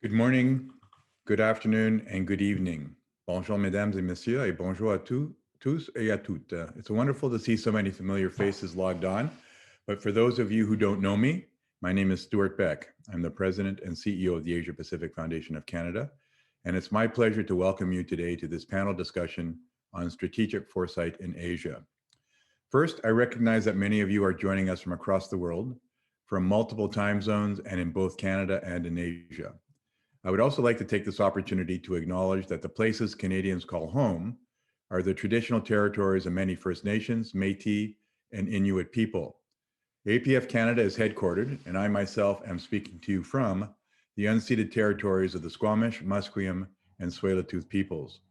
Good morning, good afternoon, and good evening. Bonjour, mesdames et messieurs, et bonjour à tous et à toutes. It's wonderful to see so many familiar faces logged on. But for those of you who don't know me, my name is Stuart Beck. I'm the President and CEO of the Asia Pacific Foundation of Canada. And it's my pleasure to welcome you today to this panel discussion on strategic foresight in Asia. First, I recognize that many of you are joining us from across the world, from multiple time zones and in both Canada and in Asia. I would also like to take this opportunity to acknowledge that the places Canadians call home are the traditional territories of many First Nations, Métis, and Inuit people. APF Canada is headquartered, and I myself am speaking to you from the unceded territories of the Squamish, Musqueam, and Tsleil-Waututh peoples.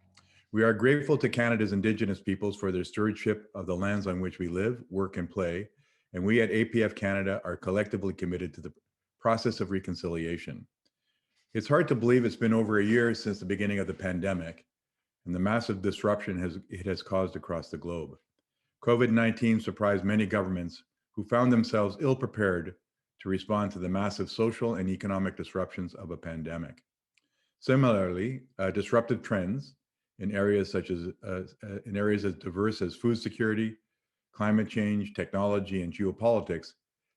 We are grateful to Canada's Indigenous peoples for their stewardship of the lands on which we live, work, and play, and we at APF Canada are collectively committed to the process of reconciliation. It's hard to believe it's been over a year since the beginning of the pandemic and the massive disruption it has caused across the globe. COVID-19 surprised many governments who found themselves ill-prepared to respond to the massive social and economic disruptions of a pandemic. Similarly, disruptive trends in areas as diverse as food security, climate change, technology, and geopolitics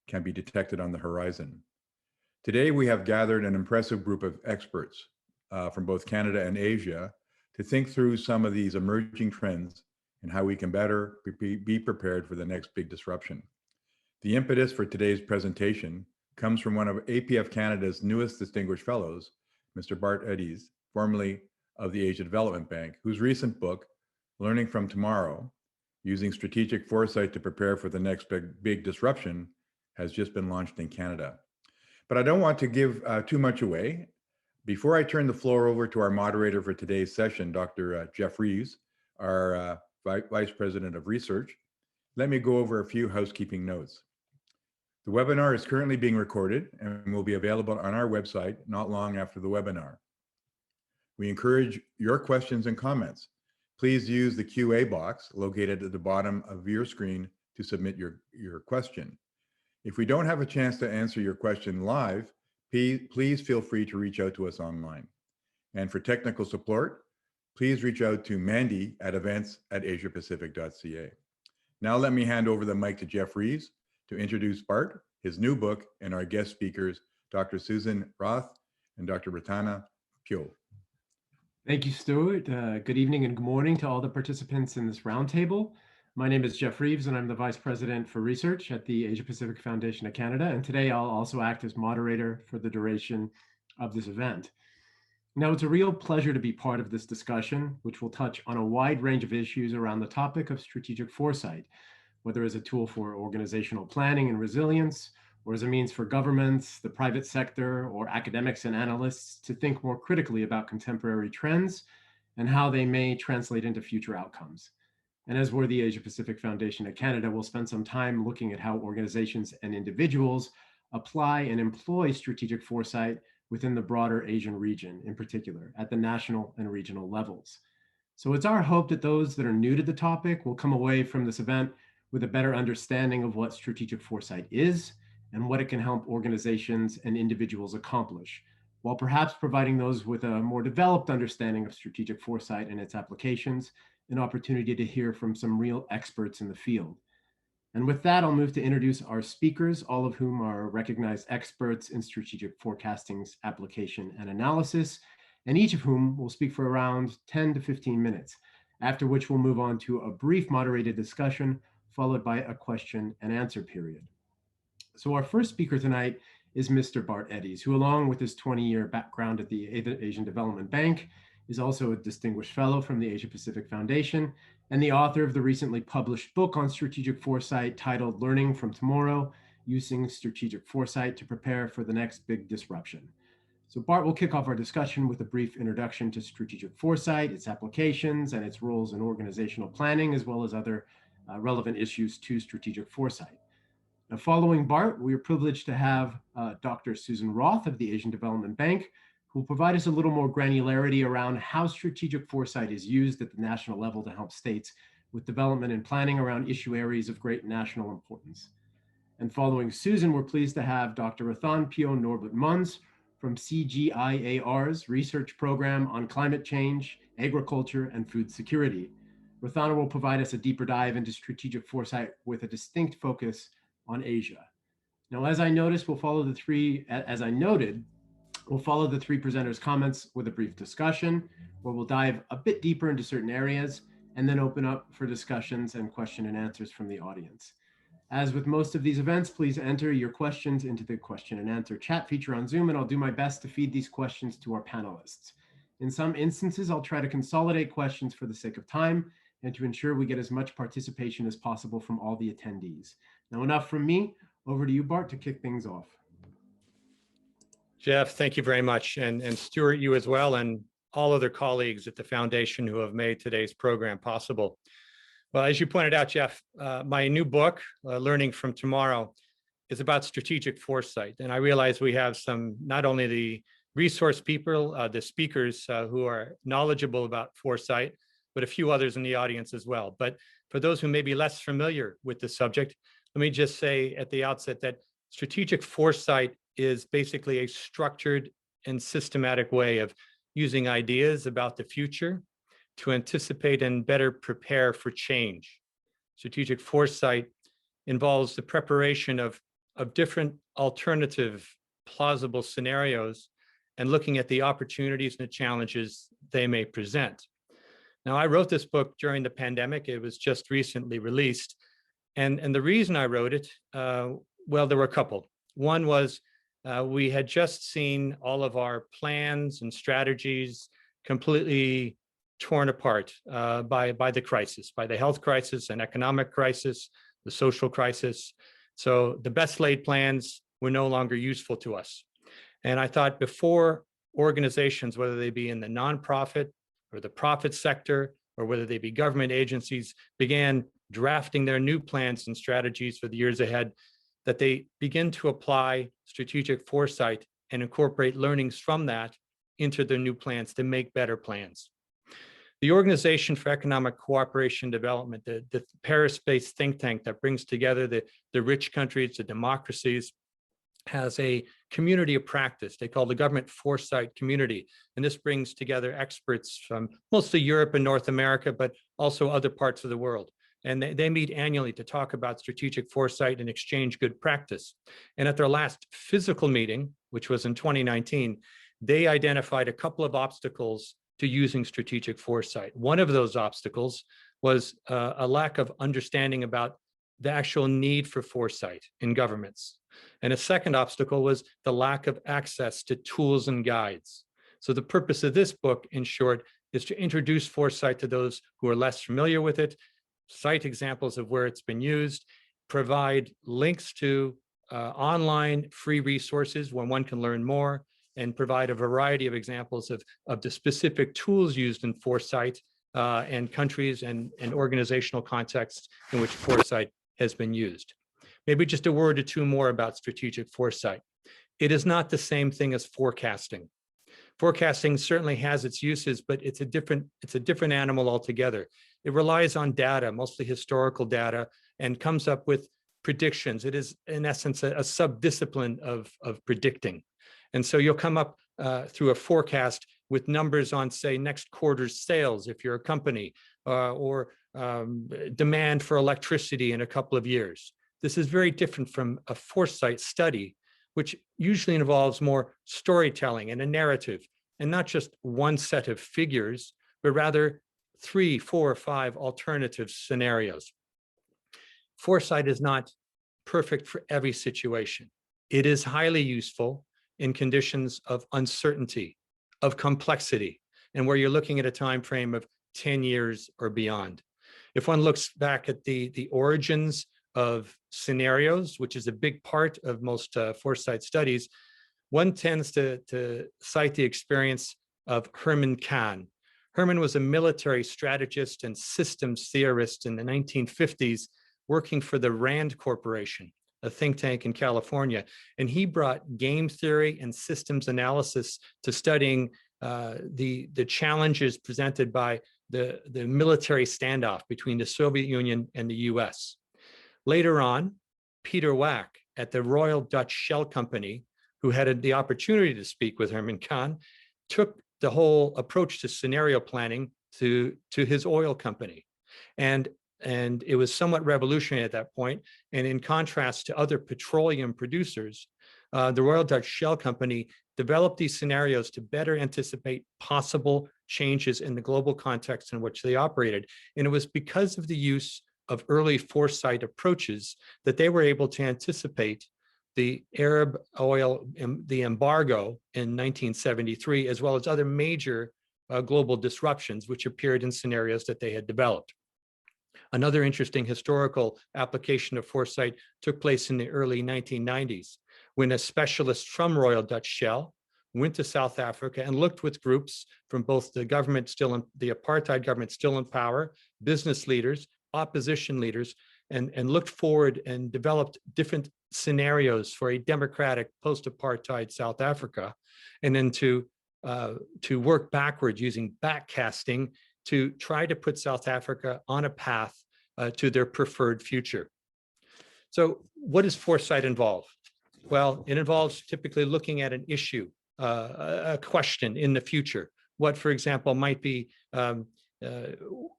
can be detected on the horizon. Today, we have gathered an impressive group of experts from both Canada and Asia to think through some of these emerging trends and how we can better be prepared for the next big disruption. The impetus for today's presentation comes from one of APF Canada's newest distinguished fellows, Mr. Bart Édes, formerly of the Asia Development Bank, whose recent book, Learning from Tomorrow, Using Strategic Foresight to Prepare for the Next Big Disruption, has just been launched in Canada. But I don't want to give too much away. Before I turn the floor over to our moderator for today's session, Dr. Jeff Reeves, our Vice President of Research, let me go over a few housekeeping notes. The webinar is currently being recorded and will be available on our website not long after the webinar. We encourage your questions and comments. Please use the QA box located at the bottom of your screen to submit your question. If we don't have a chance to answer your question live, please feel free to reach out to us online. And for technical support, please reach out to Mandy at events@asiapacific.ca. Now let me hand over the mic to Jeff Reeves to introduce Bart, his new book, and our guest speakers, Dr. Susann Roth and Dr. Rathana Peou. Thank you, Stuart. Good evening and good morning to all the participants in this roundtable. My name is Jeff Reeves, and I'm the Vice President for Research at the Asia Pacific Foundation of Canada. And today I'll also act as moderator for the duration of this event. Now, it's a real pleasure to be part of this discussion, which will touch on a wide range of issues around the topic of strategic foresight, whether as a tool for organizational planning and resilience, or as a means for governments, the private sector, or academics and analysts to think more critically about contemporary trends and how they may translate into future outcomes. And as we're the Asia Pacific Foundation of Canada, we'll spend some time looking at how organizations and individuals apply and employ strategic foresight within the broader Asian region, in particular, at the national and regional levels. So it's our hope that those that are new to the topic will come away from this event with a better understanding of what strategic foresight is and what it can help organizations and individuals accomplish, while perhaps providing those with a more developed understanding of strategic foresight and its applications, an opportunity to hear from some real experts in the field. And with that, I'll move to introduce our speakers, all of whom are recognized experts in strategic forecasting's application and analysis, and each of whom will speak for around 10 to 15 minutes, after which we'll move on to a brief moderated discussion, followed by a question and answer period. So our first speaker tonight is Mr. Bart Édes, who, along with his 20-year background at the Asian Development Bank, is also a distinguished fellow from the Asia Pacific Foundation and the author of the recently published book on strategic foresight titled Learning from Tomorrow, Using Strategic Foresight to Prepare for the Next Big Disruption. So Bart will kick off our discussion with a brief introduction to strategic foresight, its applications, and its roles in organizational planning, as well as other relevant issues to strategic foresight. Now, following Bart, we are privileged to have Dr. Susann Roth of the Asian Development Bank, who will provide us a little more granularity around how strategic foresight is used at the national level to help states with development and planning around issue areas of great national importance. And following Susann, we're pleased to have Dr. Rathana Peou Norbert-Munns, from CGIAR's research program on climate change, agriculture, and food security. Rathana will provide us a deeper dive into strategic foresight with a distinct focus on Asia. Now, as I noted, we'll follow the three presenters' comments with a brief discussion, where we'll dive a bit deeper into certain areas and then open up for discussions and question and answers from the audience. As with most of these events, please enter your questions into the question and answer chat feature on Zoom, and I'll do my best to feed these questions to our panelists. In some instances, I'll try to consolidate questions for the sake of time and to ensure we get as much participation as possible from all the attendees. Now, enough from me. Over to you, Bart, to kick things off. Jeff, thank you very much. And Stuart, you as well, and all other colleagues at the Foundation who have made today's program possible. Well, as you pointed out, Jeff, my new book, Learning from Tomorrow, is about strategic foresight. And I realize we have some, not only the resource people, the speakers who are knowledgeable about foresight, but a few others in the audience as well. But for those who may be less familiar with the subject, let me just say at the outset that strategic foresight is basically a structured and systematic way of using ideas about the future to anticipate and better prepare for change. Strategic foresight involves the preparation of different alternative plausible scenarios and looking at the opportunities and the challenges they may present. Now, I wrote this book during the pandemic. It was just recently released. And the reason I wrote it, well, there were a couple. One was we had just seen all of our plans and strategies completely torn apart by the crisis, by the health crisis and economic crisis, the social crisis. So the best laid plans were no longer useful to us. And I thought before organizations, whether they be in the nonprofit or the profit sector, or whether they be government agencies, began drafting their new plans and strategies for the years ahead, that they begin to apply strategic foresight and incorporate learnings from that into their new plans to make better plans. The Organization for Economic Cooperation and Development, the Paris-based think tank that brings together the rich countries, the democracies, has a community of practice they call the Government Foresight Community. And this brings together experts from mostly Europe and North America, but also other parts of the world. And they meet annually to talk about strategic foresight and exchange good practice. And at their last physical meeting, which was in 2019, they identified a couple of obstacles to using strategic foresight. One of those obstacles was a lack of understanding about the actual need for foresight in governments. And a second obstacle was the lack of access to tools and guides. So the purpose of this book, in short, is to introduce foresight to those who are less familiar with it, cite examples of where it's been used, provide links to online free resources where one can learn more, and provide a variety of examples of the specific tools used in foresight and countries and organizational contexts in which foresight has been used. Maybe just a word or two more about strategic foresight. It is not the same thing as forecasting. Forecasting certainly has its uses, but it's a different animal altogether. It relies on data, mostly historical data, and comes up with predictions. It is, in essence, a sub-discipline of predicting. And so you'll come up through a forecast with numbers on, say, next quarter's sales, if you're a company, or demand for electricity in a couple of years. This is very different from a foresight study, which usually involves more storytelling and a narrative, and not just one set of figures, but rather 3, 4, 5 alternative scenarios. Foresight is not perfect for every situation. It is highly useful in conditions of uncertainty, of complexity, and where you're looking at a time frame of 10 years or beyond. If one looks back at the origins of scenarios, which is a big part of most foresight studies, one tends to cite the experience of Herman Kahn. Herman was a military strategist and systems theorist in the 1950s, working for the Rand Corporation, a think tank in California. And he brought game theory and systems analysis to studying the challenges presented by the military standoff between the Soviet Union and the US. Later on, Peter Wack at the Royal Dutch Shell Company who had the opportunity to speak with Herman Kahn, took the whole approach to scenario planning to his oil company. And it was somewhat revolutionary at that point. And in contrast to other petroleum producers, the Royal Dutch Shell Company developed these scenarios to better anticipate possible changes in the global context in which they operated. And it was because of the use of early foresight approaches that they were able to anticipate the Arab oil, the embargo in 1973, as well as other major global disruptions, which appeared in scenarios that they had developed. Another interesting historical application of foresight took place in the early 1990s, when a specialist from Royal Dutch Shell went to South Africa and looked with groups from both the government still in the apartheid government still in power, business leaders, opposition leaders, and looked forward and developed different scenarios for a democratic post-apartheid South Africa, and then to work backwards using backcasting to try to put South Africa on a path to their preferred future. So what does foresight involve? Well, it involves typically looking at an issue, a question in the future. What, for example, might be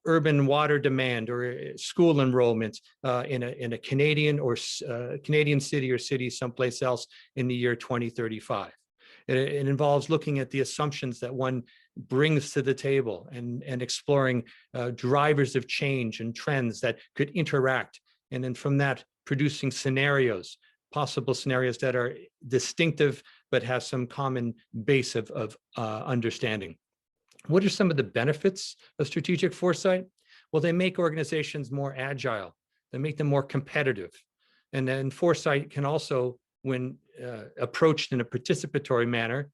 urban water demand or school enrollment in a Canadian or Canadian city or city someplace else in the year 2035. It involves looking at the assumptions that one brings to the table and exploring drivers of change and trends that could interact. And then from that, producing scenarios, possible scenarios that are distinctive, but have some common base of understanding. What are some of the benefits of strategic foresight? Well, they make organizations more agile. They make them more competitive. And then foresight can also, when approached in a participatory manner,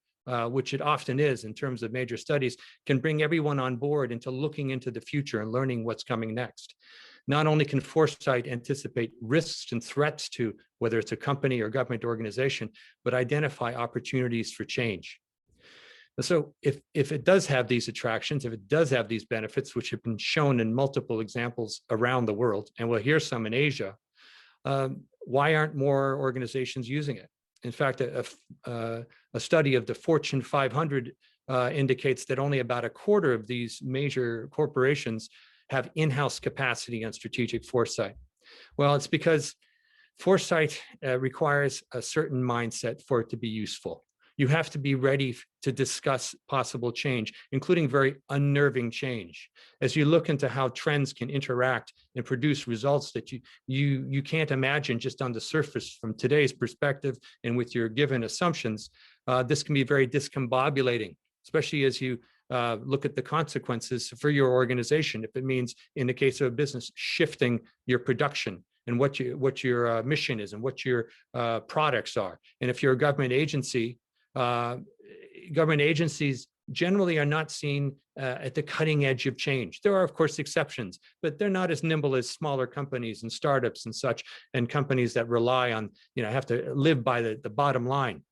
which it often is in terms of major studies, can bring everyone on board into looking into the future and learning what's coming next. Not only can foresight anticipate risks and threats to whether it's a company or government organization, but identify opportunities for change. So if it does have these attractions, if it does have these benefits, which have been shown in multiple examples around the world, and we'll hear some in Asia, why aren't more organizations using it? In fact, a study of the Fortune 500 indicates that only about a quarter of these major corporations have in-house capacity on strategic foresight. Well, it's because foresight requires a certain mindset for it to be useful. You have to be ready to discuss possible change, including very unnerving change. As you look into how trends can interact and produce results that you can't imagine just on the surface from today's perspective and with your given assumptions, this can be very discombobulating, especially as you look at the consequences for your organization. If it means, in the case of a business, shifting your production and what your mission is and what your products are. And if you're a government agency, government agencies generally are not seen at the cutting edge of change. There are, of course, exceptions, but they're not as nimble as smaller companies and startups and such, and companies that rely on, have to live by the bottom line.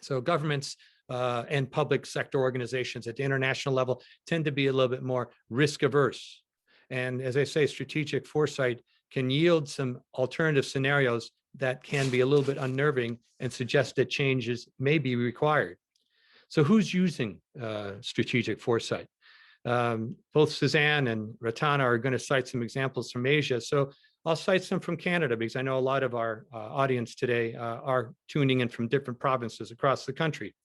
So governments and public sector organizations at the international level tend to be a little bit more risk averse. And as I say, strategic foresight can yield some alternative scenarios that can be a little bit unnerving and suggest that changes may be required. So who's using strategic foresight? Both Susann and Rathana are going to cite some examples from Asia. So I'll cite some from Canada because I know a lot of our audience today are tuning in from different provinces across the country.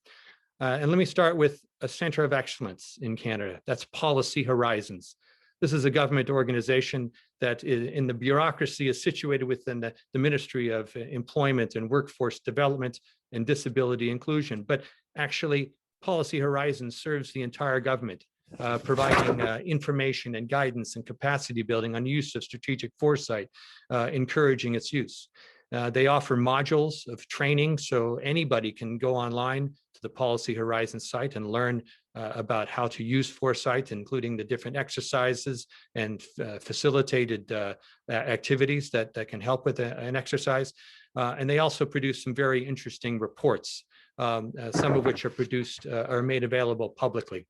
And let me start with a center of excellence in Canada. That's Policy Horizons. This is a government organization that in the bureaucracy is situated within the Ministry of Employment and Workforce Development and Disability Inclusion. But actually, Policy Horizons serves the entire government, providing information and guidance and capacity building on use of strategic foresight, encouraging its use. They offer modules of training, so anybody can go online to the Policy Horizons site and learn about how to use foresight, including the different exercises and facilitated activities that can help with an exercise. And they also produce some very interesting reports, some of which are produced or made available publicly.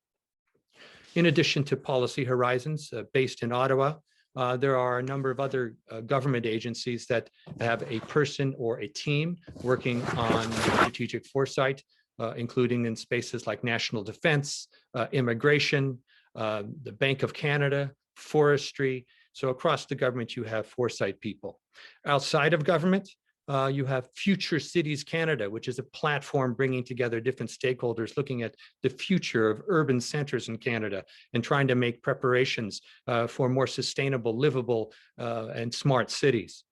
In addition to Policy Horizons, based in Ottawa, There are a number of other government agencies that have a person or a team working on strategic foresight, including in spaces like national defense, immigration, the Bank of Canada, forestry. So across the government, you have foresight people. Outside of government, you have Future Cities Canada, which is a platform bringing together different stakeholders looking at the future of urban centers in Canada and trying to make preparations for more sustainable, livable, and smart cities.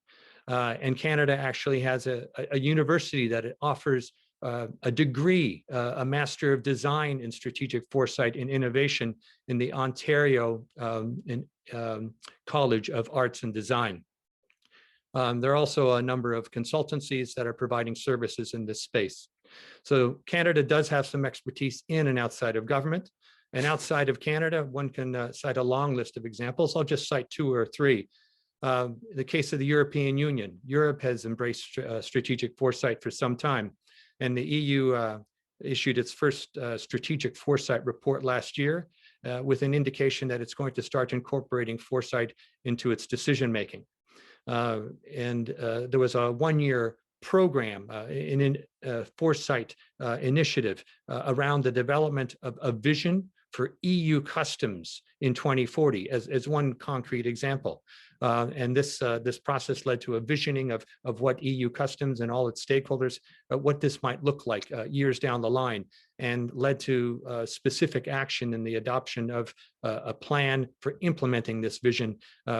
And Canada actually has a university that offers a degree, a Master of Design in Strategic Foresight and Innovation in the Ontario College of Arts and Design. There are also a number of consultancies that are providing services in this space. So Canada does have some expertise in and outside of government. And outside of Canada, one can cite a long list of examples. I'll just cite 2 or 3. The case of the European Union. Europe has embraced strategic foresight for some time. And the EU issued its first strategic foresight report last year with an indication that it's going to start incorporating foresight into its decision-making. There was a 1-year program in a foresight initiative around the development of a vision for EU customs in 2040 as one concrete example. And this process led to a visioning of what EU customs and all its stakeholders, what this might look like years down the line, and led to specific action in the adoption of a plan for implementing this vision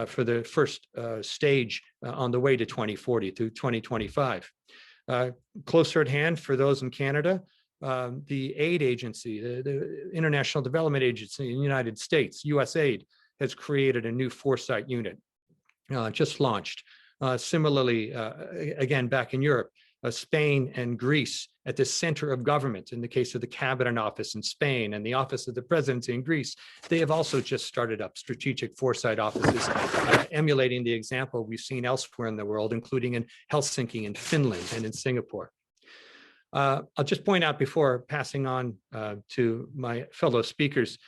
for the first stage on the way to 2040 through 2025. Closer at hand for those in Canada, the aid agency, the International Development Agency in the United States, USAID, has created a new foresight unit, just launched. Similarly, again, back in Europe, Spain and Greece at the center of government, in the case of the Cabinet Office in Spain and the Office of the Presidency in Greece, they have also just started up strategic foresight offices, emulating the example we've seen elsewhere in the world, including in Helsinki, in Finland, and in Singapore. I'll just point out before passing on to my fellow speakers,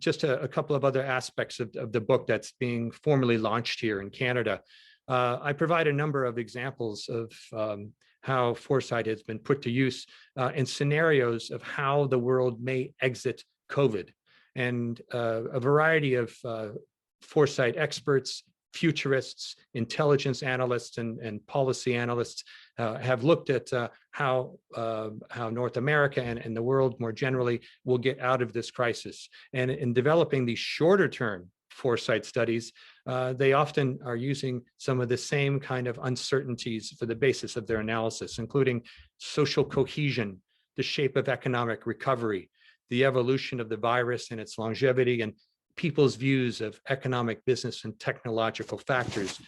just a couple of other aspects of the book that's being formally launched here in Canada. I provide a number of examples of how foresight has been put to use in scenarios of how the world may exit COVID. And a variety of foresight experts, futurists, intelligence analysts, and policy analysts have looked at how North America and the world more generally will get out of this crisis. And in developing these shorter term foresight studies, they often are using some of the same kind of uncertainties for the basis of their analysis, including social cohesion, the shape of economic recovery, the evolution of the virus and its longevity, and people's views of economic, business, and technological factors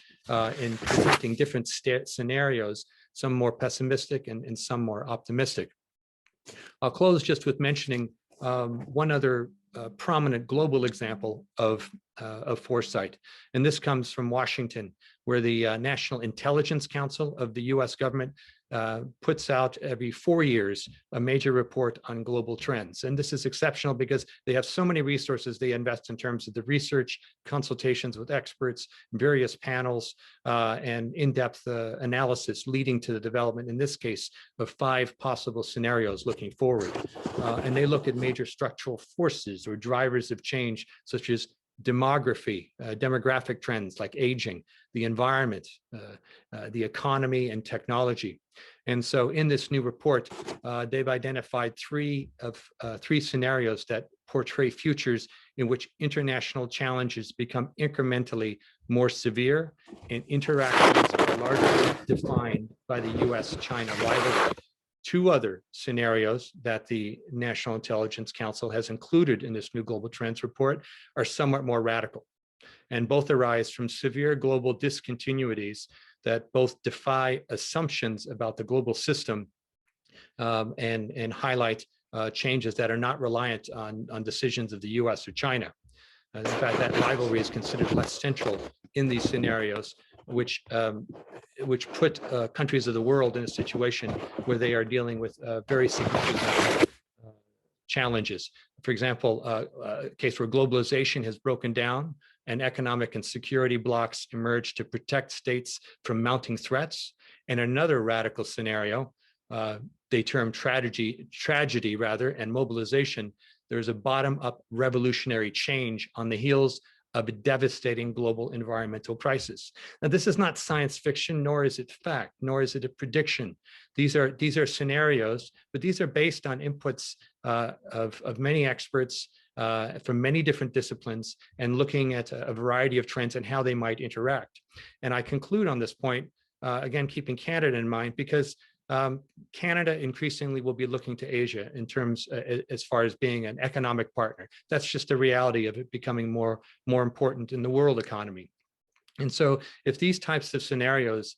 in predicting different scenarios, some more pessimistic and some more optimistic. I'll close just with mentioning one other prominent global example of foresight. And this comes from Washington, where the National Intelligence Council of the US government puts out every 4 years a major report on global trends. And this is exceptional because they have so many resources they invest in terms of the research, consultations with experts, various panels, and in-depth analysis leading to the development, in this case, of 5 possible scenarios looking forward. And they look at major structural forces or drivers of change, such as demography, demographic trends like aging, the environment, the economy, and technology. And so in this new report, they've identified 3 scenarios that portray futures in which international challenges become incrementally more severe and interactions are largely defined by the US-China rivalry. 2 other scenarios that the National Intelligence Council has included in this new global trends report are somewhat more radical, and both arise from severe global discontinuities that both defy assumptions about the global system and highlight changes that are not reliant on decisions of the US or China. In fact, that rivalry is considered less central in these scenarios, which put countries of the world in a situation where they are dealing with very significant challenges. For example, a case where globalization has broken down and economic and security blocks emerge to protect states from mounting threats. And another radical scenario, they term tragedy and mobilization. There's a bottom-up revolutionary change on the heels of a devastating global environmental crisis. Now, this is not science fiction, nor is it fact, nor is it a prediction. These are scenarios, but these are based on inputs of many experts from many different disciplines and looking at a variety of trends and how they might interact. And I conclude on this point, again, keeping Canada in mind, because Canada increasingly will be looking to Asia in terms as far as being an economic partner. That's just the reality of it becoming more important in the world economy. And so if these types of scenarios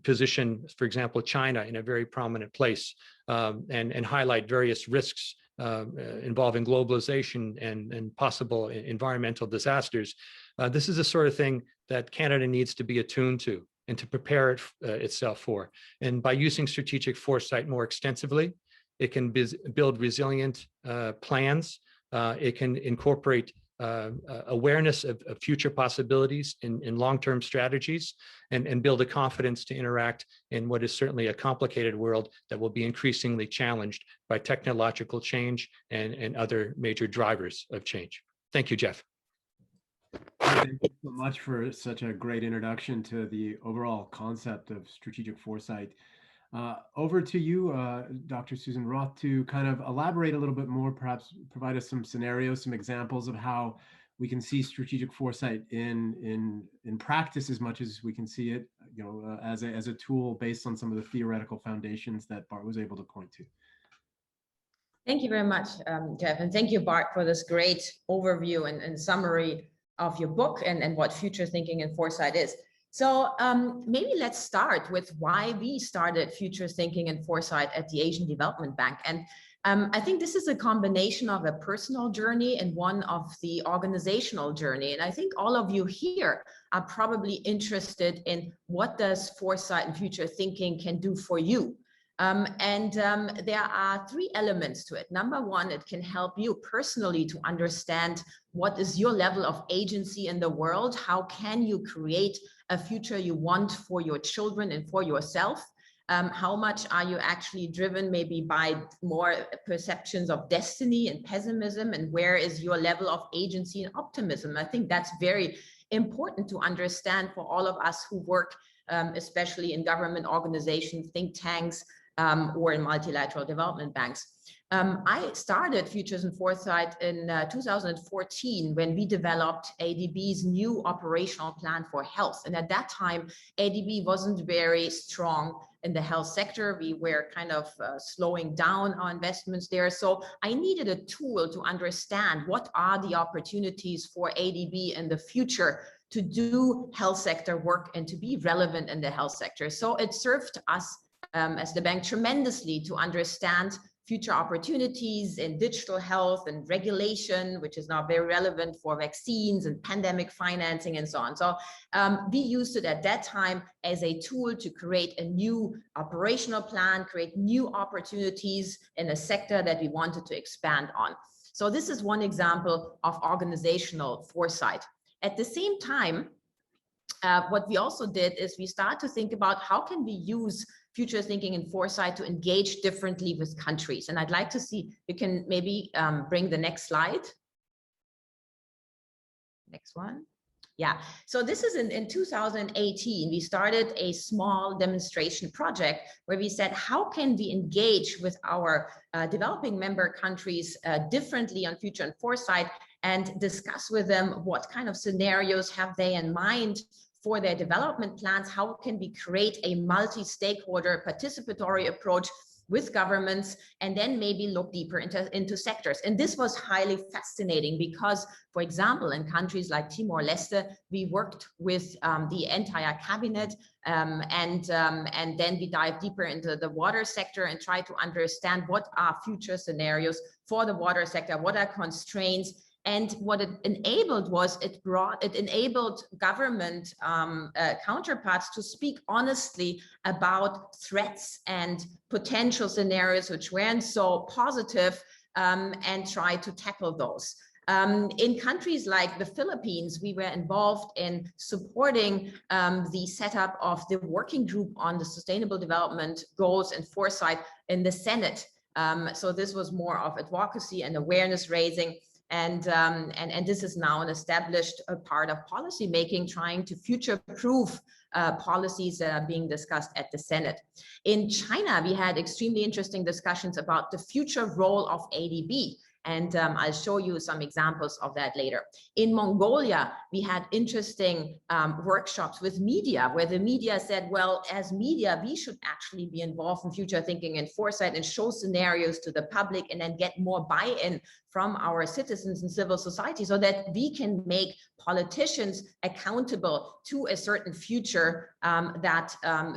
position, for example, China in a very prominent place and highlight various risks involving globalization and possible environmental disasters, this is the sort of thing that Canada needs to be attuned to and to prepare itself for. And by using strategic foresight more extensively, it can build resilient plans. It can incorporate awareness of future possibilities in long-term strategies and build a confidence to interact in what is certainly a complicated world that will be increasingly challenged by technological change and other major drivers of change. Thank you, Jeff. Thank you so much for such a great introduction to the overall concept of strategic foresight. Over to you, Dr. Susann Roth, to kind of elaborate a little bit more, perhaps provide us some scenarios, some examples of how we can see strategic foresight in practice as much as we can see it, you know, as a tool based on some of the theoretical foundations that Bart was able to point to. Thank you very much, Jeff, and thank you, Bart, for this great overview and summary of your book and what future thinking and foresight is. So maybe let's start with why we started future thinking and foresight at the Asian Development Bank. And I think this is a combination of a personal journey and one of the organizational journey. And I think all of you here are probably interested in what does foresight and future thinking can do for you. There are three elements to it. Number one, it can help you personally to understand what is your level of agency in the world. How can you create a future you want for your children and for yourself? How much are you actually driven maybe by more perceptions of destiny and pessimism? And where is your level of agency and optimism? I think that's very important to understand for all of us who work, especially in government organizations, think tanks, or in multilateral development banks. I started Futures and Foresight in 2014 when we developed ADB's new operational plan for health. And at that time, ADB wasn't very strong in the health sector. We were kind of slowing down our investments there. So I needed a tool to understand what are the opportunities for ADB in the future to do health sector work and to be relevant in the health sector. So it served us as the bank tremendously to understand future opportunities in digital health and regulation, which is now very relevant for vaccines and pandemic financing and so on. So we used it at that time as a tool to create a new operational plan, create new opportunities in a sector that we wanted to expand on. So this is one example of organizational foresight. At the same time, what we also did is we start to think about how can we use future thinking and foresight to engage differently with countries. And I'd like to see, you can maybe bring the next slide. Next one. Yeah, so this is in 2018, we started a small demonstration project where we said, how can we engage with our developing member countries differently on future and foresight and discuss with them what kind of scenarios have they in mind for their development plans? How can we create a multi-stakeholder participatory approach with governments, and then maybe look deeper into sectors. And this was highly fascinating because, for example, in countries like Timor-Leste, we worked with the entire cabinet and then we dive deeper into the water sector and try to understand what are future scenarios for the water sector, what are constraints. And what it enabled was it enabled government counterparts to speak honestly about threats and potential scenarios which weren't so positive and try to tackle those. In countries like the Philippines, we were involved in supporting the setup of the working group on the Sustainable Development Goals and Foresight in the Senate. So this was more of advocacy and awareness raising. And this is now an established part of policy making, trying to future-proof policies that are being discussed at the Senate. In China, we had extremely interesting discussions about the future role of ADB. And I'll show you some examples of that later. In Mongolia, we had interesting workshops with media, where the media said, well, as media, we should actually be involved in future thinking and foresight and show scenarios to the public and then get more buy-in from our citizens and civil society so that we can make politicians accountable to a certain future that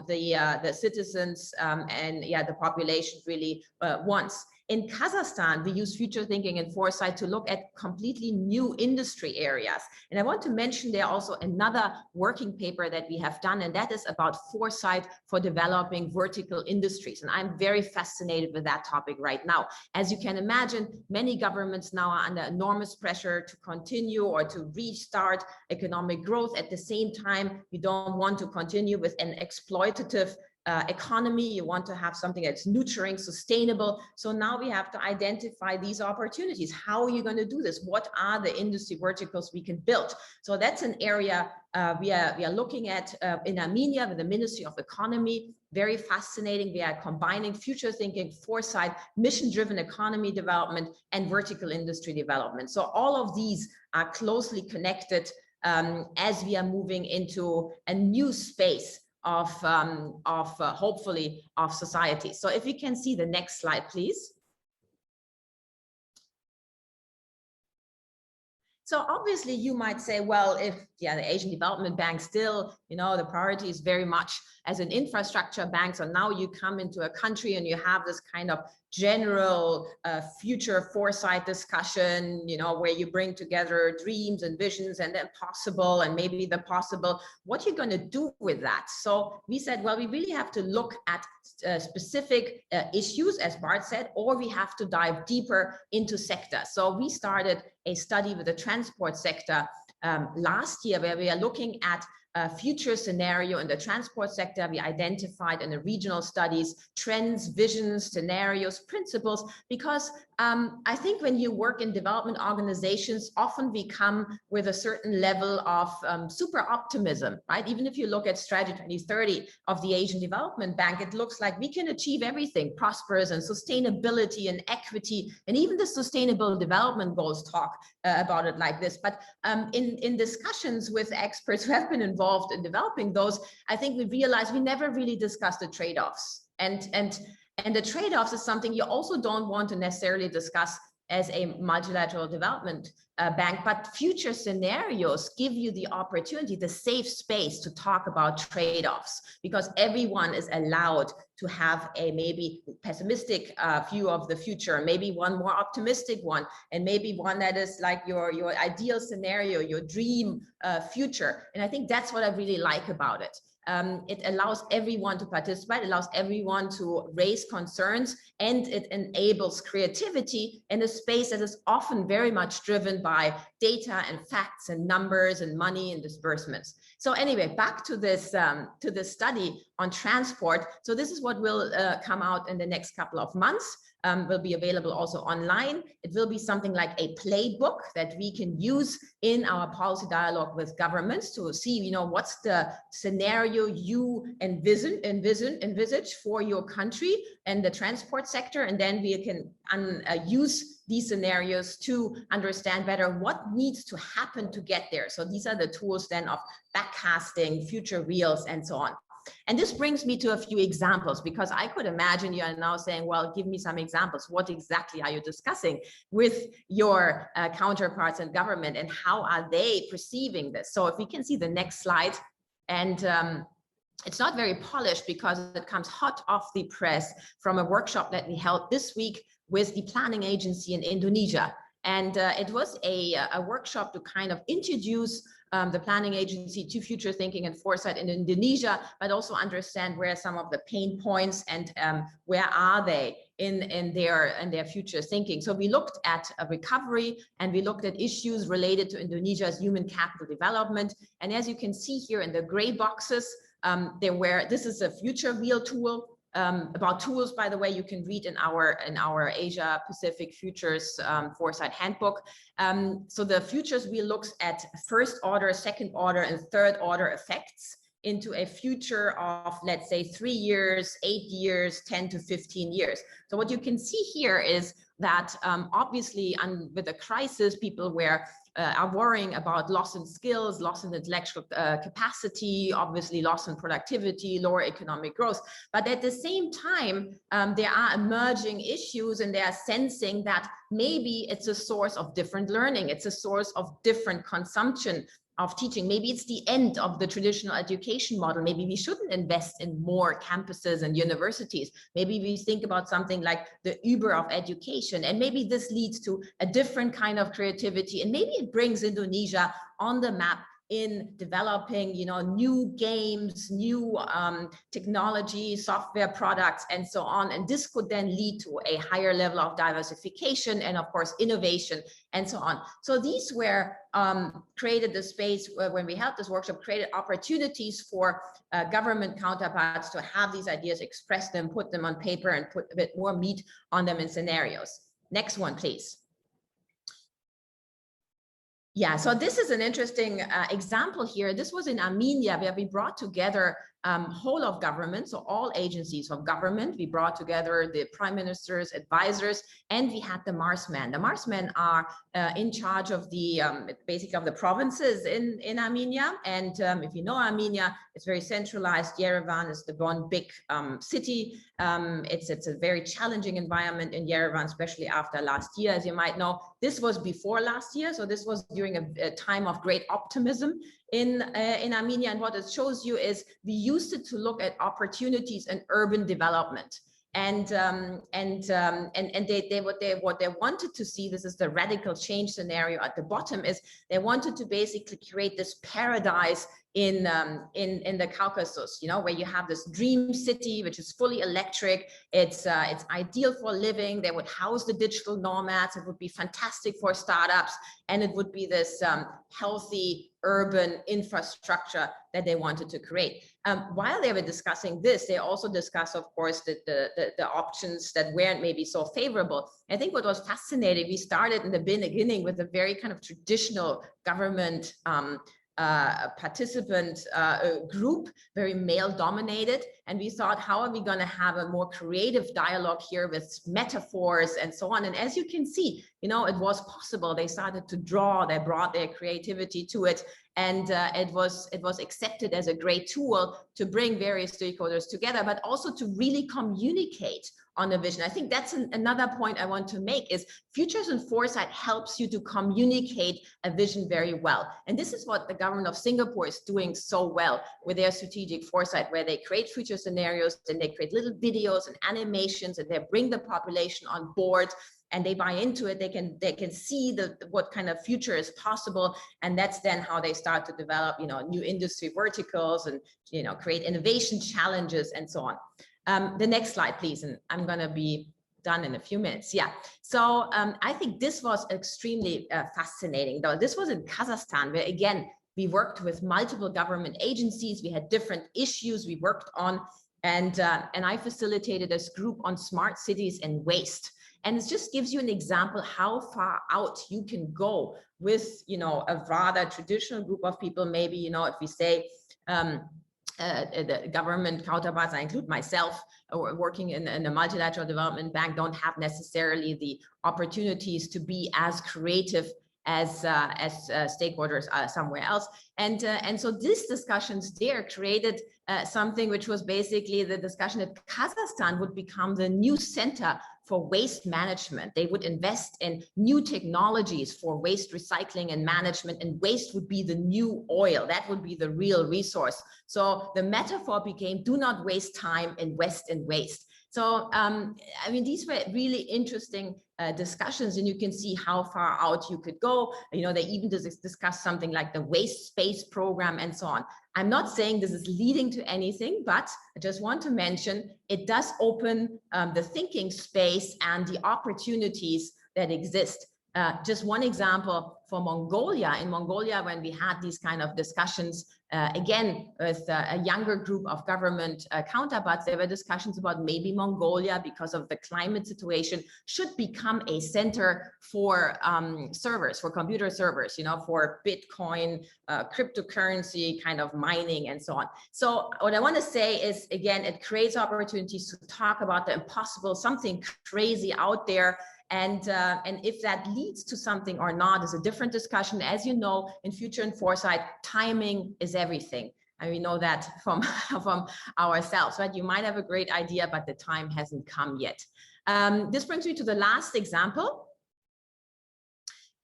the citizens and the population really wants. In Kazakhstan, we use future thinking and foresight to look at completely new industry areas. And I want to mention there also another working paper that we have done, and that is about foresight for developing vertical industries. And I'm very fascinated with that topic right now. As you can imagine, many governments now are under enormous pressure to continue or to restart economic growth. At the same time, you don't want to continue with an exploitative economy. You want to have something that's nurturing, sustainable. So now we have to identify these opportunities. How are you going to do this? What are the industry verticals we can build? So that's an area we are looking at in Armenia with the Ministry of Economy. Very fascinating. We are combining future thinking, foresight, mission-driven economy development, and vertical industry development. So all of these are closely connected as we are moving into a new space of hopefully of society. So if you can see the next slide, please. So obviously you might say, well, if the Asian Development Bank still, the priority is very much as an infrastructure bank. So now you come into a country and you have this kind of general future foresight discussion, where you bring together dreams and visions and the impossible and maybe the possible. What you're going to do with that? So we said, well, we really have to look at specific issues, as Bart said, or we have to dive deeper into sectors. So we started a study with the transport sector last year, where we are looking at a future scenario in the transport sector. We identified in the regional studies trends, visions, scenarios, principles, because I think when you work in development organizations, often we come with a certain level of super optimism, right? Even if you look at Strategy 2030 of the Asian Development Bank, it looks like we can achieve everything, prosperous and sustainability and equity, and even the Sustainable Development Goals talk about it like this. But in discussions with experts who have been involved in developing those, I think we realized we never really discussed the trade-offs. And the trade-offs is something you also don't want to necessarily discuss as a multilateral development bank, but future scenarios give you the opportunity, the safe space to talk about trade-offs, because everyone is allowed to have a maybe pessimistic view of the future, maybe one more optimistic one, and maybe one that is like your ideal scenario, your dream future. And I think that's what I really like about it. It allows everyone to participate, allows everyone to raise concerns, and it enables creativity in a space that is often very much driven by data and facts and numbers and money and disbursements. So anyway, back to this study on transport. So this is what will come out in the next couple of months. Will be available also online. It will be something like a playbook that we can use in our policy dialogue with governments to see, what's the scenario you envisage for your country and the transport sector, and then we can use these scenarios to understand better what needs to happen to get there. So these are the tools then of backcasting, future reels, and so on. And this brings me to a few examples, because I could imagine you are now saying, well, give me some examples. What exactly are you discussing with your counterparts in government, and how are they perceiving this? So if we can see the next slide, and it's not very polished because it comes hot off the press from a workshop that we held this week with the planning agency in Indonesia. And it was a workshop to kind of introduce the planning agency to future thinking and foresight in Indonesia, but also understand where some of the pain points and where are they in their future thinking. So we looked at a recovery, and we looked at issues related to Indonesia's human capital development. And as you can see here in the gray boxes, this is a future wheel tool. About tools, by the way, you can read in our Asia Pacific Futures Foresight Handbook. So the futures wheel looks at first order, second order, and third order effects into a future of, let's say, 3 years, 8 years, 10 to 15 years. So what you can see here is that obviously with the crisis, people are worrying about loss in skills, loss in intellectual capacity, obviously loss in productivity, lower economic growth. But at the same time, there are emerging issues, and they are sensing that maybe it's a source of different learning. It's a source of different consumption of teaching. Maybe it's the end of the traditional education model. Maybe we shouldn't invest in more campuses and universities. Maybe we think about something like the Uber of education, and maybe this leads to a different kind of creativity, and maybe it brings Indonesia on the map in developing, new games, new technology, software products, and so on. And this could then lead to a higher level of diversification and, of course, innovation and so on. So these were created the space when we held this workshop, created opportunities for government counterparts to have these ideas, express them, put them on paper, and put a bit more meat on them in scenarios. Next one, please. Yeah, so this is an interesting example here. This was in Armenia, where we brought together whole of government, so all agencies of government. We brought together the prime minister's advisors, and we had the Marsmen. The Marsmen are in charge of the basically of the provinces in Armenia. And if you know Armenia, it's very centralized. Yerevan is the one big city. It's a very challenging environment in Yerevan, especially after last year, as you might know. This was before last year, so this was during a time of great optimism in Armenia. And what it shows you is we used it to look at opportunities in urban development. And what they wanted to see, this is the radical change scenario at the bottom, is they wanted to basically create this paradise in the Caucasus, where you have this dream city, which is fully electric. It's ideal for living. They would house the digital nomads. It would be fantastic for startups, and it would be this healthy urban infrastructure that they wanted to create. While they were discussing this, they also discussed, of course, the options that weren't maybe so favorable. I think what was fascinating, we started in the beginning with a very kind of traditional government participant group, very male dominated, and we thought, how are we going to have a more creative dialogue here with metaphors and so on? And as you can see, it was possible. They started to draw, they brought their creativity to it, and it was accepted as a great tool to bring various stakeholders together, but also to really communicate on a vision. I think that's another point I want to make, is Futures and Foresight helps you to communicate a vision very well. And this is what the government of Singapore is doing so well with their strategic foresight, where they create future scenarios, and they create little videos and animations, and they bring the population on board, and they buy into it. They can see what kind of future is possible, and that's then how they start to develop, new industry verticals, and create innovation challenges and so on. The next slide, please, and I'm going to be done in a few minutes. Yeah, so I think this was extremely fascinating, though. This was in Kazakhstan, where again we worked with multiple government agencies. We had different issues we worked on, and I facilitated this group on smart cities and waste. And it just gives you an example how far out you can go with, a rather traditional group of people. Maybe, if we say the government counterparts, I include myself, working in a multilateral development bank, don't have necessarily the opportunities to be as creative as stakeholders are somewhere else. And so these discussions there created something which was basically the discussion that Kazakhstan would become the new center for waste management. They would invest in new technologies for waste recycling and management, and waste would be the new oil. That would be the real resource. So the metaphor became, do not waste time, invest in waste. So, I mean, these were really interesting discussions, and you can see how far out you could go. You know, they even discussed something like the waste space program and so on. I'm not saying this is leading to anything, but I just want to mention it does open the thinking space and the opportunities that exist. Just one example for Mongolia. In Mongolia, when we had these kind of discussions, again, with a younger group of government counterparts, there were discussions about maybe Mongolia, because of the climate situation, should become a center for servers, for computer servers, you know, for Bitcoin, cryptocurrency kind of mining and so on. So what I want to say is, again, it creates opportunities to talk about the impossible, something crazy out there. And if that leads to something or not is a different discussion. As you know, in Future and Foresight, timing is everything. And we know that from ourselves, right? You might have a great idea, but the time hasn't come yet. This brings me to the last example.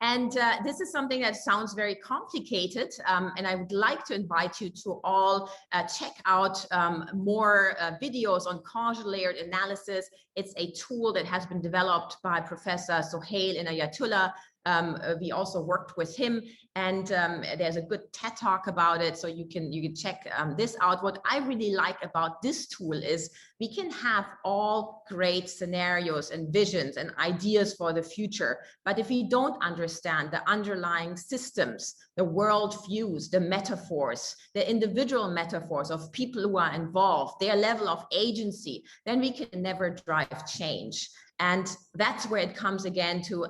And this is something that sounds very complicated, and I would like to invite you to all check out more videos on causal layered analysis. It's a tool that has been developed by Professor Sohail Inayatullah. We also worked with him, and there's a good TED talk about it, so you can check this out. What I really like about this tool is we can have all great scenarios and visions and ideas for the future, but if we don't understand the underlying systems, the world views, the metaphors, the individual metaphors of people who are involved, their level of agency, then we can never drive change. And that's where it comes again to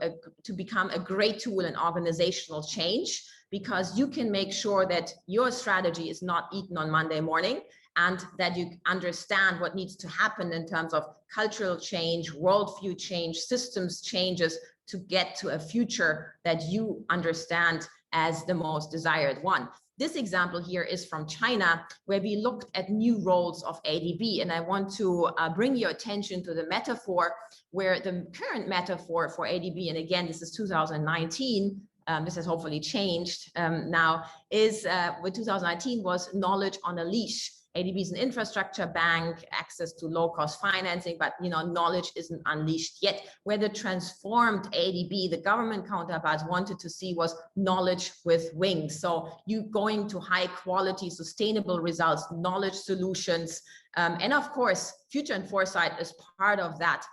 become a great tool in organizational change, because you can make sure that your strategy is not eaten on Monday morning, and that you understand what needs to happen in terms of cultural change, worldview change, systems changes to get to a future that you understand as the most desired one. This example here is from China, where we looked at new roles of ADB. And I want to bring your attention to the metaphor, where the current metaphor for ADB, and again, this is 2019, this has hopefully changed now, is with 2019 was knowledge on a leash. ADB is an infrastructure bank, access to low-cost financing, but knowledge isn't unleashed yet. Where the transformed ADB, the government counterparts wanted to see was knowledge with wings. So you going to high-quality, sustainable results, knowledge solutions, and of course, Future and Foresight is part of that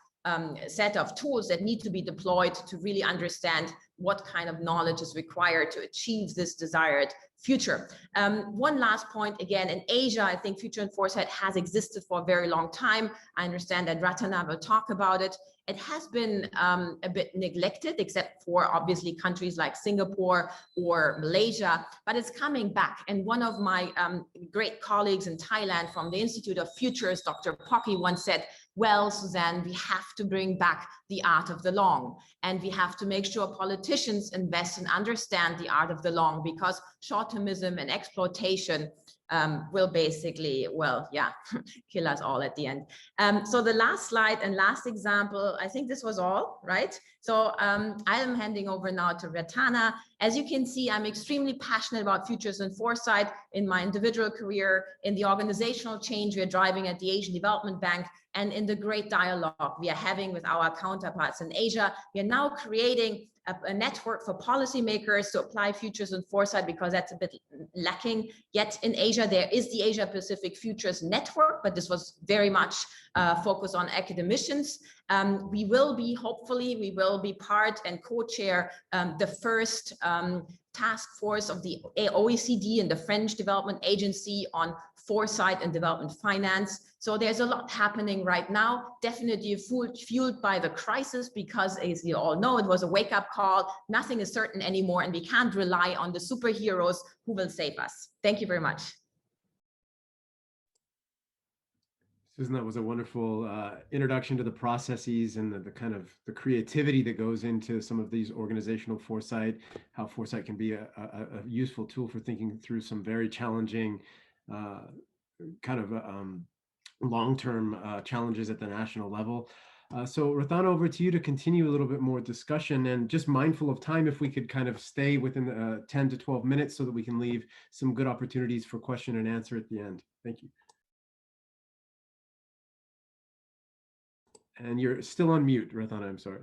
set of tools that need to be deployed to really understand what kind of knowledge is required to achieve this desired future. One last point, again, in Asia, I think Future and Foresight has existed for a very long time. I understand that Rathana will talk about it. It has been a bit neglected, except for obviously countries like Singapore or Malaysia, but it's coming back. And one of my great colleagues in Thailand from the Institute of Futures, Dr. Pocky, once said, well, Susann, we have to bring back the art of the long, and we have to make sure politicians invest and understand the art of the long, because short-termism and exploitation will basically, well, yeah, kill us all at the end. So the last slide and last example, I think this was all, right? So I am handing over now to Rathana. As you can see, I'm extremely passionate about futures and foresight in my individual career, in the organizational change we're driving at the Asian Development Bank, and in the great dialogue we are having with our counterparts in Asia. We are now creating a network for policymakers to apply futures and foresight, because that's a bit lacking yet in Asia. There is the Asia Pacific Futures Network, but this was very much focused on academicians. We will be, hopefully, we will be part and co-chair the first task force of the OECD and the French Development Agency on foresight and development finance. So there's a lot happening right now, definitely fueled by the crisis, because as you all know, it was a wake-up call. Nothing is certain anymore, and we can't rely on the superheroes who will save us. Thank you very much. Susan, that was a wonderful introduction to the processes and the kind of the creativity that goes into some of these organizational foresight, how foresight can be a useful tool for thinking through some very challenging kind of long-term challenges at the national level. So Rathana, over to you to continue a little bit more discussion, and just mindful of time, if we could kind of stay within 10 to 12 minutes so that we can leave some good opportunities for question and answer at the end. Thank you. And you're still on mute, Rathana, I'm sorry.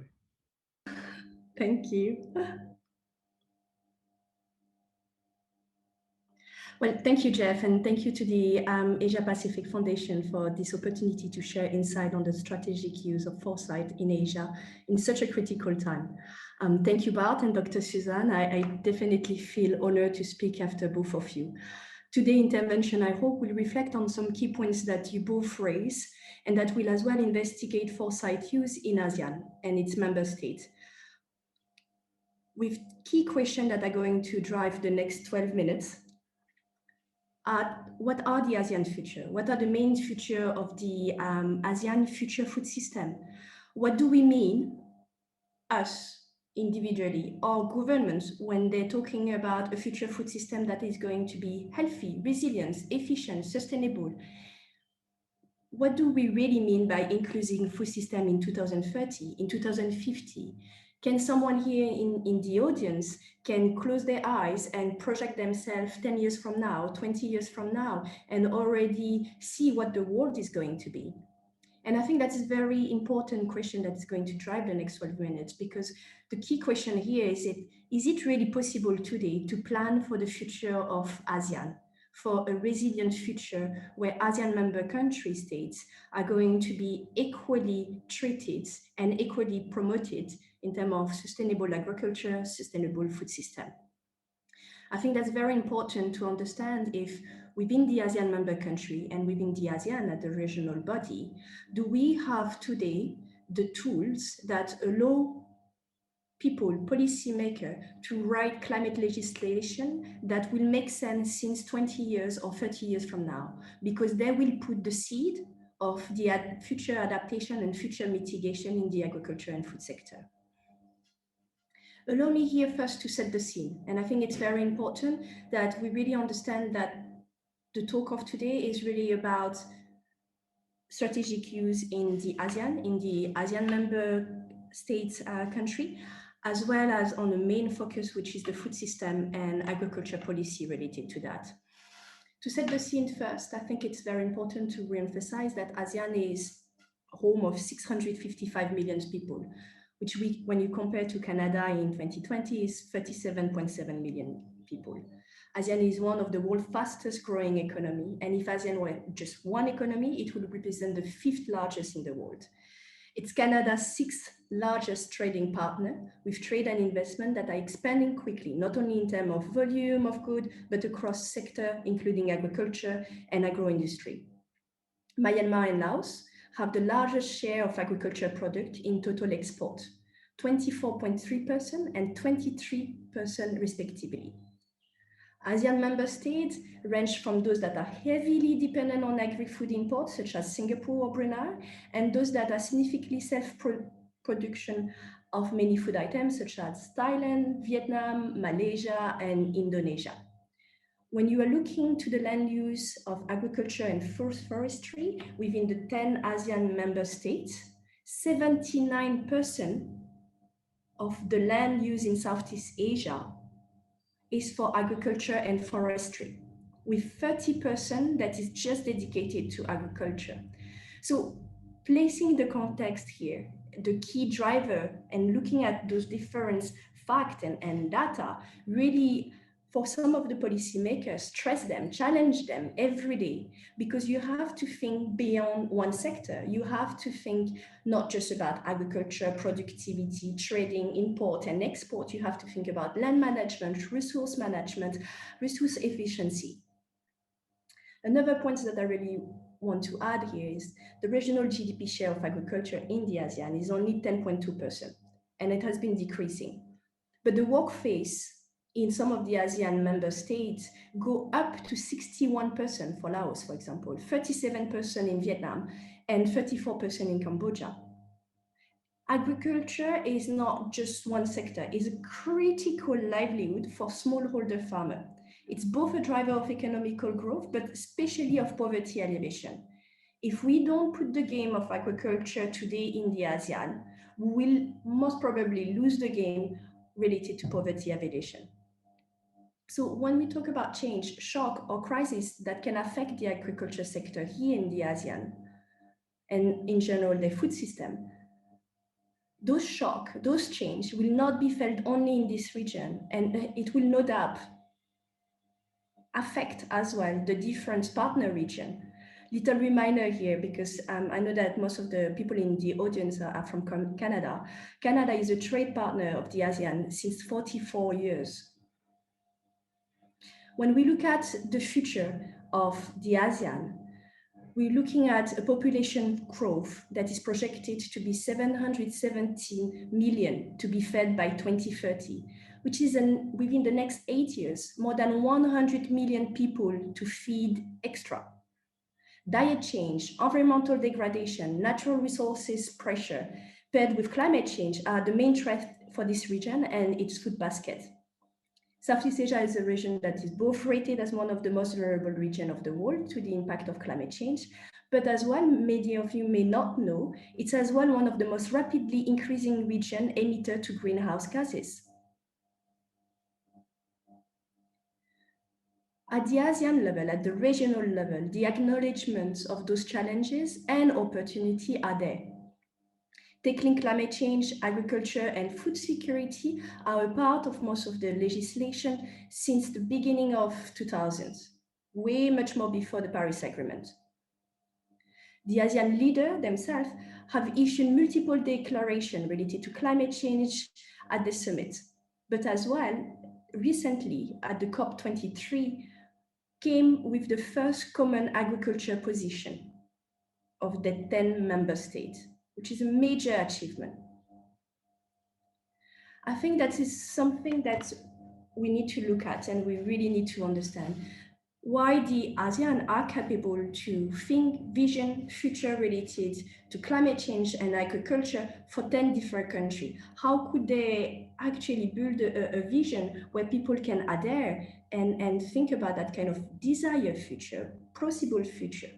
Thank you. Well, thank you, Jeff, and thank you to the Asia Pacific Foundation for this opportunity to share insight on the strategic use of foresight in Asia in such a critical time. Thank you, Bart and Dr. Susann. I definitely feel honored to speak after both of you. Today's intervention, I hope, will reflect on some key points that you both raise, and that will as well investigate foresight use in ASEAN and its member states, with key questions that are going to drive the next 12 minutes. What are the ASEAN future? What are the main future of the ASEAN future food system? What do we mean, us individually or governments, when they're talking about a future food system that is going to be healthy, resilient, efficient, sustainable? What do we really mean by inclusive food system in 2030, in 2050? Can someone here in the audience can close their eyes and project themselves 10 years from now, 20 years from now, and already see what the world is going to be? And I think that is a very important question that is going to drive the next 12 minutes, because the key question here is it really possible today to plan for the future of ASEAN, for a resilient future where ASEAN member country states are going to be equally treated and equally promoted in terms of sustainable agriculture, sustainable food system? I think that's very important to understand if within the ASEAN member country and within the ASEAN at the regional body, do we have today the tools that allow people, policymakers, to write climate legislation that will make sense since 20 years or 30 years from now, because they will put the seed of the future adaptation and future mitigation in the agriculture and food sector. Allow me here first to set the scene. And I think it's very important that we really understand that the talk of today is really about strategic use in the ASEAN member states country, as well as on the main focus, which is the food system and agriculture policy related to that. To set the scene first, I think it's very important to reemphasize that ASEAN is home of 655 million people, which when you compare to Canada in 2020 is 37.7 million people. ASEAN is one of the world's fastest growing economy. And if ASEAN were just one economy, it would represent the 5th largest in the world. It's Canada's 6th largest trading partner, with trade and investment that are expanding quickly, not only in terms of volume of goods, but across sector, including agriculture and agro-industry. Myanmar and Laos have the largest share of agriculture product in total export, 24.3% and 23% respectively. ASEAN member states range from those that are heavily dependent on agri-food imports, such as Singapore or Brunei, and those that are significantly self-production of many food items, such as Thailand, Vietnam, Malaysia, and Indonesia. When you are looking to the land use of agriculture and forestry within the 10 ASEAN member states, 79% of the land use in Southeast Asia is for agriculture and forestry, with 30% that is just dedicated to agriculture. So placing the context here, the key driver, and looking at those different facts and data, really for some of the policymakers, stress them, challenge them every day, because you have to think beyond one sector. You have to think not just about agriculture, productivity, trading, import and export. You have to think about land management, resource efficiency. Another point that I really want to add here is the regional GDP share of agriculture in the ASEAN is only 10.2%, and it has been decreasing. But the work phase in some of the ASEAN member states go up to 61% for Laos, for example, 37% in Vietnam, and 34% in Cambodia. Agriculture is not just one sector, it's a critical livelihood for smallholder farmers. It's both a driver of economical growth, but especially of poverty alleviation. If we don't put the game of agriculture today in the ASEAN, we will most probably lose the game related to poverty alleviation. So when we talk about change, shock, or crisis that can affect the agriculture sector here in the ASEAN, and in general their food system, those shock, those change will not be felt only in this region, and it will no doubt affect as well the different partner region. Little reminder here, because I know that most of the people in the audience are from Canada. Canada is a trade partner of the ASEAN since 44 years. When we look at the future of the ASEAN, we're looking at a population growth that is projected to be 717 million to be fed by 2030, which is within the next 8 years, more than 100 million people to feed extra. Diet change, environmental degradation, natural resources pressure, paired with climate change are the main threat for this region and its food basket. Southeast Asia is a region that is both rated as one of the most vulnerable regions of the world to the impact of climate change, but as well, many of you may not know, it's as well one of the most rapidly increasing region emitter to greenhouse gases. At the ASEAN level, at the regional level, the acknowledgements of those challenges and opportunity are there. Tackling climate change, agriculture, and food security are a part of most of the legislation since the beginning of 2000s, way much more before the Paris Agreement. The ASEAN leaders themselves have issued multiple declarations related to climate change at the summit, but as well, recently at the COP23, came with the first common agriculture position of the 10 member states, which is a major achievement. I think that is something that we need to look at, and we really need to understand why the ASEAN are capable to think, vision, future related to climate change and agriculture for 10 different countries. How could they actually build a vision where people can adhere and think about that kind of desired future, possible future?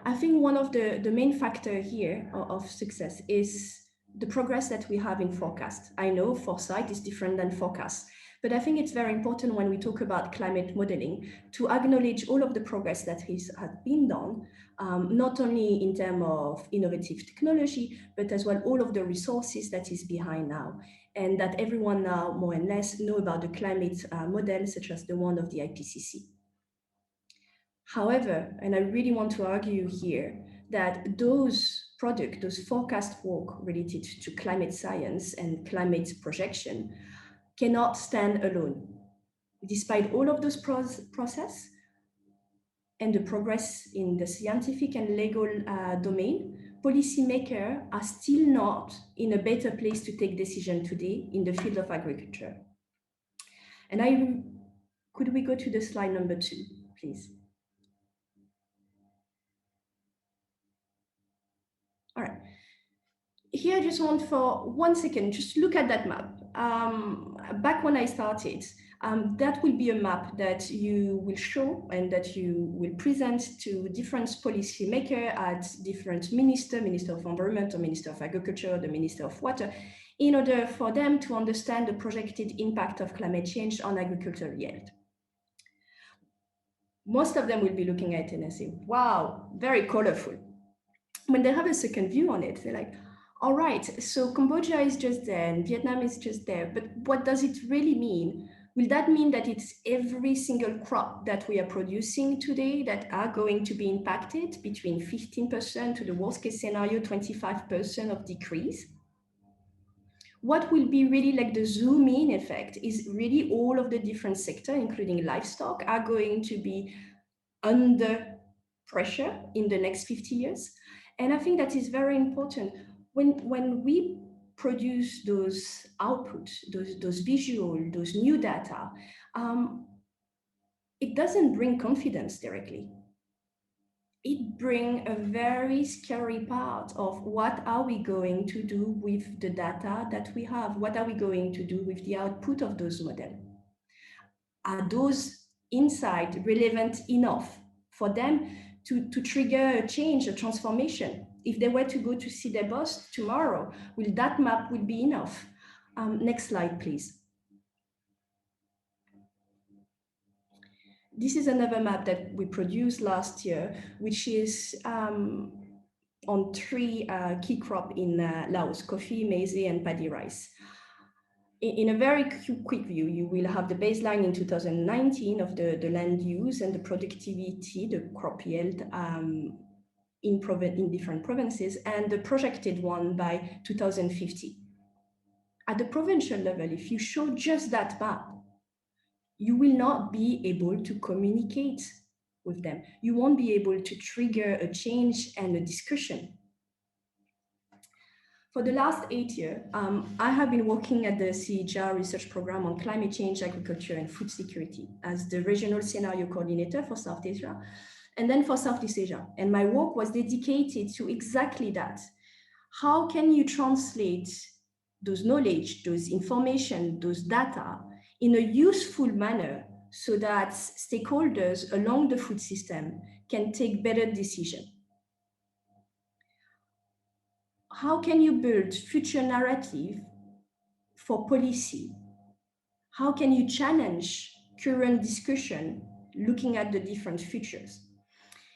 I think one of the main factors here of success is the progress that we have in forecast. I know foresight is different than forecast, but I think it's very important when we talk about climate modeling to acknowledge all of the progress that has been done, not only in terms of innovative technology, but as well all of the resources that is behind now, and that everyone now more and less know about the climate model, such as the one of the IPCC. However, and I really want to argue here that those products, those forecast work related to climate science and climate projection cannot stand alone. Despite all of those process and the progress in the scientific and legal domain, policymakers are still not in a better place to take decision today in the field of agriculture. And could we go to the slide number 2, please? All right. Here, I just want for 1 second, just look at that map. Back when I started, that will be a map that you will show and that you will present to different policymakers at different minister of environment or minister of agriculture, the minister of water, in order for them to understand the projected impact of climate change on agricultural yield. Most of them will be looking at it and say, wow, very colorful. When they have a second view on it, they're like, all right, so Cambodia is just there and Vietnam is just there, but what does it really mean? Will that mean that it's every single crop that we are producing today that are going to be impacted between 15% to the worst case scenario, 25% of decrease? What will be really like the zoom-in effect is really all of the different sectors, including livestock, are going to be under pressure in the next 50 years. And I think that is very important. When we produce those outputs, those visual, those new data, it doesn't bring confidence directly. It brings a very scary part of what are we going to do with the data that we have? What are we going to do with the output of those models? Are those insights relevant enough for them to trigger a change, a transformation? If they were to go to see their boss tomorrow, will that map will be enough? Next slide, please. This is another map that we produced last year, which is on 3 key crops in Laos: coffee, maize, and paddy rice. In a very quick view, you will have the baseline in 2019 of the land use and the productivity, the crop yield in different provinces, and the projected one by 2050. At the provincial level, if you show just that map, you will not be able to communicate with them. You won't be able to trigger a change and a discussion. For the last 8 years, I have been working at the CGIAR research program on climate change, agriculture, and food security as the regional scenario coordinator for South Asia, and then for Southeast Asia. And my work was dedicated to exactly that. How can you translate those knowledge, those information, those data in a useful manner so that stakeholders along the food system can take better decisions? How can you build future narrative for policy? How can you challenge current discussion looking at the different futures?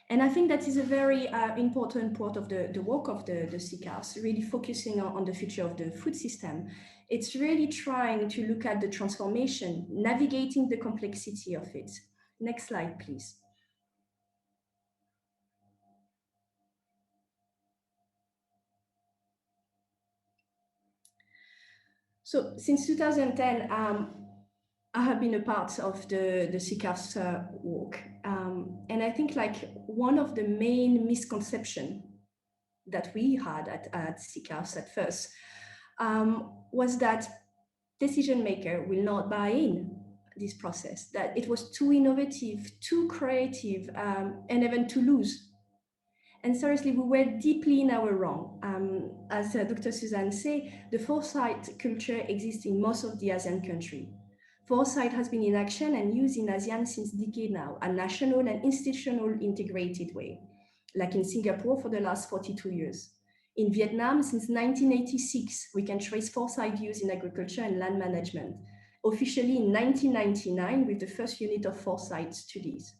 And I think that is a very important part of the work of the CGIAR, really focusing on the future of the food system. It's really trying to look at the transformation, navigating the complexity of it. Next slide, please. So since 2010, I have been a part of the CGIAR work. And I think like one of the main misconceptions that we had at CGIAR at first was that decision maker will not buy in this process, that it was too innovative, too creative, and even too loose. And seriously, we were deeply in our wrong. As Dr. Susann said, the foresight culture exists in most of the ASEAN countries. Foresight has been in action and used in ASEAN since decades now, a national and institutional integrated way, like in Singapore for the last 42 years. In Vietnam, since 1986, we can trace foresight use in agriculture and land management, officially in 1999 with the first unit of foresight studies.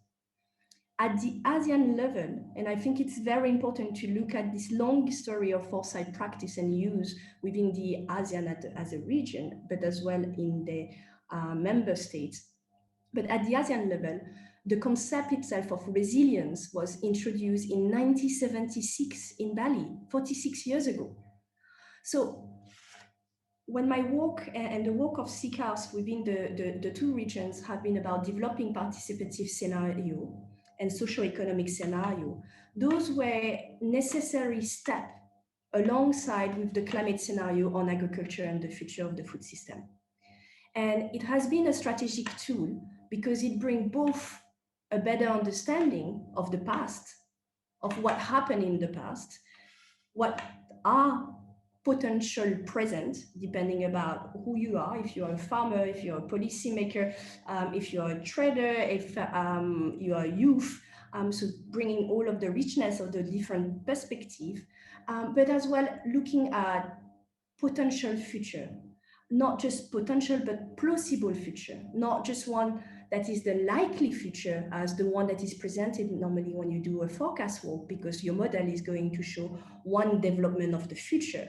At the ASEAN level, and I think it's very important to look at this long history of foresight practice and use within the ASEAN as a region, but as well in the member states. But at the ASEAN level, the concept itself of resilience was introduced in 1976 in Bali, 46 years ago. So when my work and the work of CGIAR within the two regions have been about developing participative scenario and socio-economic scenario, those were necessary steps alongside with the climate scenario on agriculture and the future of the food system. And it has been a strategic tool because it brings both a better understanding of the past, of what happened in the past, what are potential present, depending about who you are, if you're a farmer, if you're a policymaker, if you're a trader, if you are a youth, so bringing all of the richness of the different perspectives, but as well looking at potential future, not just potential, but plausible future, not just one that is the likely future as the one that is presented normally when you do a forecast work, because your model is going to show one development of the future.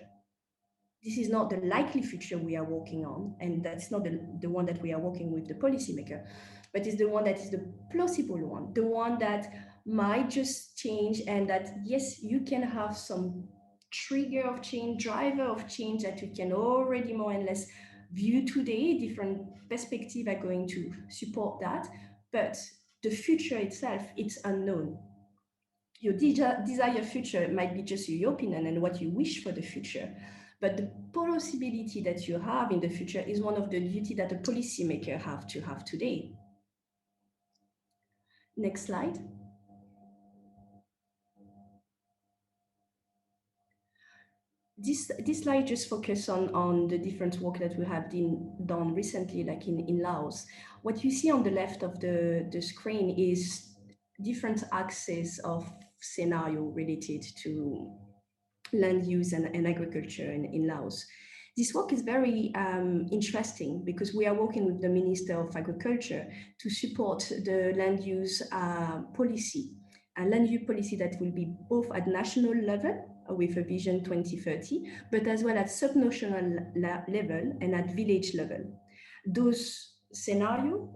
This is not the likely future we are working on, and that's not the one that we are working with the policymaker, but it's the one that is the plausible one, the one that might just change, and that, yes, you can have some trigger of change, driver of change that you can already more or less view today. Different perspectives are going to support that, but the future itself, it's unknown. Your desired future might be just your opinion and what you wish for the future, but the possibility that you have in the future is one of the duties that a policymaker have to have today. Next slide. This slide just focus on the different work that we have done recently, like in Laos. What you see on the left of the screen is different axes of scenario related to land use and agriculture in Laos. This work is very interesting because we are working with the Minister of Agriculture to support the land use policy, a land use policy that will be both at national level with a vision 2030, but as well at subnational level and at village level. Those scenarios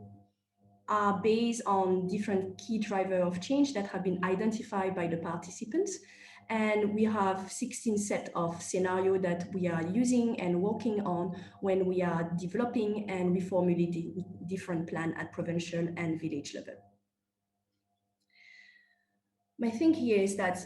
are based on different key drivers of change that have been identified by the participants. And we have 16 set of scenarios that we are using and working on when we are developing and reformulating different plans at provincial and village level. My thing here is that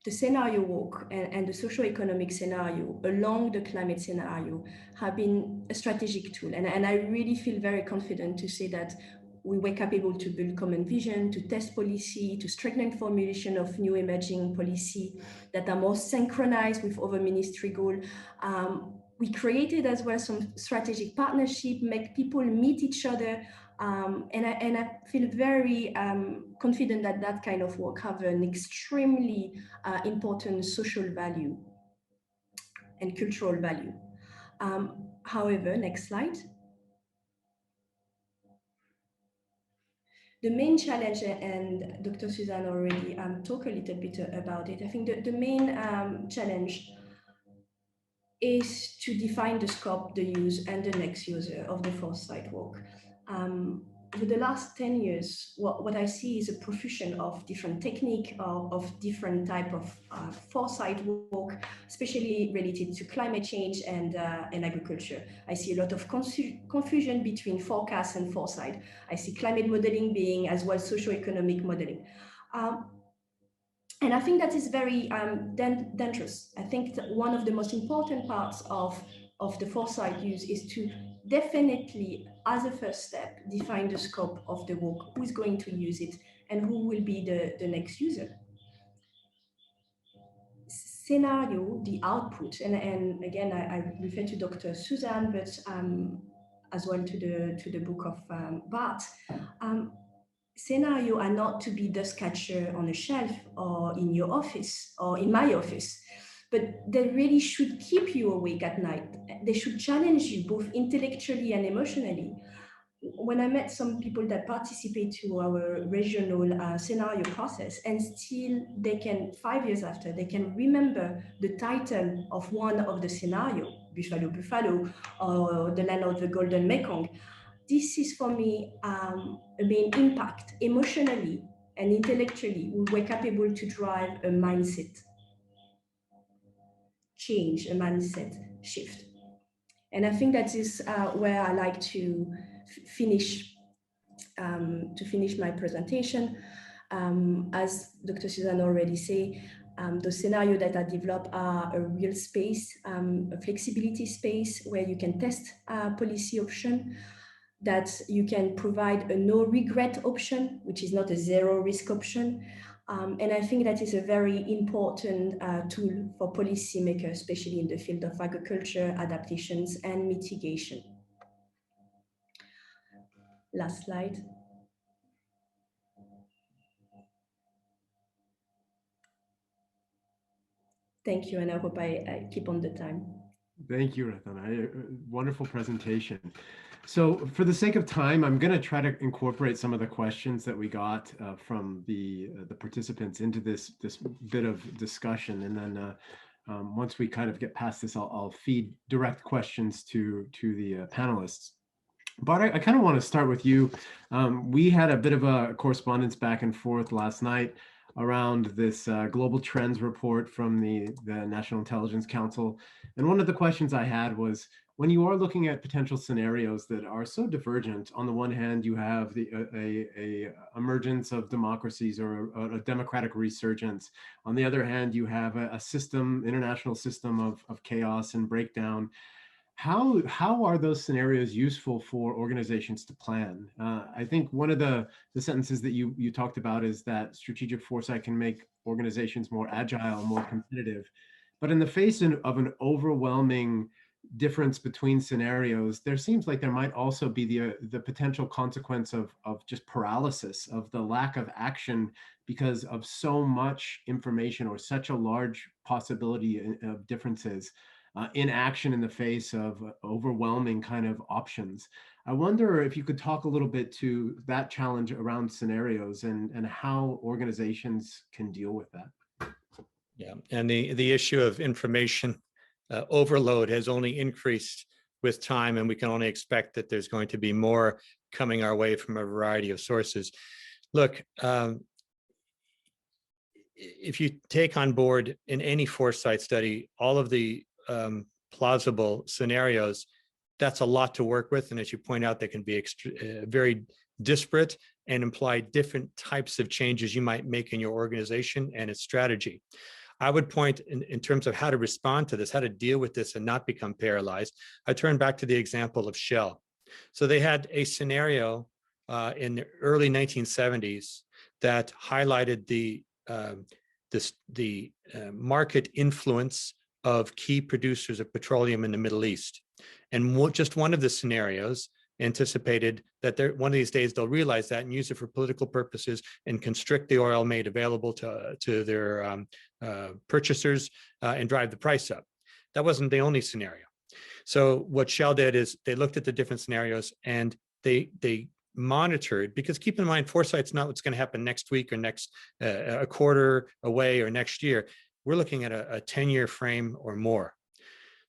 the scenario work and the socio-economic scenario along the climate scenario have been a strategic tool. And I really feel very confident to say that we were capable to build common vision, to test policy, to strengthen formulation of new emerging policy that are more synchronized with other ministry goals. We created as well some strategic partnership, make people meet each other. And I feel very confident that that kind of work have an extremely important social value and cultural value. However, next slide. The main challenge, and Dr. Susann already talked a little bit about it, I think the main challenge is to define the scope, the use, and the next user of the Foresight work. Over the last 10 years, what I see is a profusion of different technique, of different type of foresight work, especially related to climate change and agriculture. I see a lot of confusion between forecast and foresight. I see climate modeling being as well socio-economic modeling. And I think that is very dangerous. I think that one of the most important parts of the foresight use is to definitely, as a first step, define the scope of the work, who is going to use it, and who will be the next user. Scenario, the output, and again, I refer to Dr. Susann, but as well to the book of Bart. Scenario are not to be dust catcher on a shelf or in your office or in my office, but they really should keep you awake at night. They should challenge you both intellectually and emotionally. When I met some people that participate to our regional scenario process, and still they can, 5 years after, they can remember the title of one of the scenario, Buffalo, Buffalo, or the land of the Golden Mekong. This is for me a main impact emotionally and intellectually. We were capable to drive a mindset change, a mindset shift. And I think that is where I like to finish my presentation. As Dr. Susann already said, the scenarios that are developed are a real space, a flexibility space where you can test policy option, that you can provide a no regret option, which is not a zero risk option. And I think that is a very important tool for policymakers, especially in the field of agriculture, adaptations, and mitigation. Last slide. Thank you, and I hope I keep on the time. Thank you, Rathana. Wonderful presentation. So for the sake of time, I'm going to try to incorporate some of the questions that we got from the participants into this bit of discussion. And then once we kind of get past this, I'll feed direct questions to the panelists. Bart, I kind of want to start with you. We had a bit of a correspondence back and forth last night around this global trends report from the National Intelligence Council. And one of the questions I had was, when you are looking at potential scenarios that are so divergent, on the one hand, you have the emergence of democracies or a democratic resurgence. On the other hand, you have a system, international system of chaos and breakdown. How are those scenarios useful for organizations to plan? I think one of the sentences that you talked about is that strategic foresight can make organizations more agile, more competitive. But in the face of an overwhelming difference between scenarios, there seems like there might also be the potential consequence of just paralysis, of the lack of action because of so much information or such a large possibility of differences. inaction in the face of overwhelming kind of options. I wonder if you could talk a little bit to that challenge around scenarios and how organizations can deal with that. Yeah, and the issue of information overload has only increased with time, and we can only expect that there's going to be more coming our way from a variety of sources. Look, if you take on board in any Foresight study all of the plausible scenarios, that's a lot to work with. And as you point out, they can be very disparate and imply different types of changes you might make in your organization and its strategy. I would point in terms of how to respond to this, how to deal with this and not become paralyzed. I turn back to the example of Shell. So they had a scenario in the early 1970s that highlighted the market influence of key producers of petroleum in the Middle East. And just one of the scenarios anticipated that one of these days they'll realize that and use it for political purposes and constrict the oil made available to their purchasers and drive the price up. That wasn't the only scenario. So what Shell did is they looked at the different scenarios and they monitored, because keep in mind, Foresight's not what's going to happen next week or next a quarter away or next year. We're looking at a 10-year frame or more.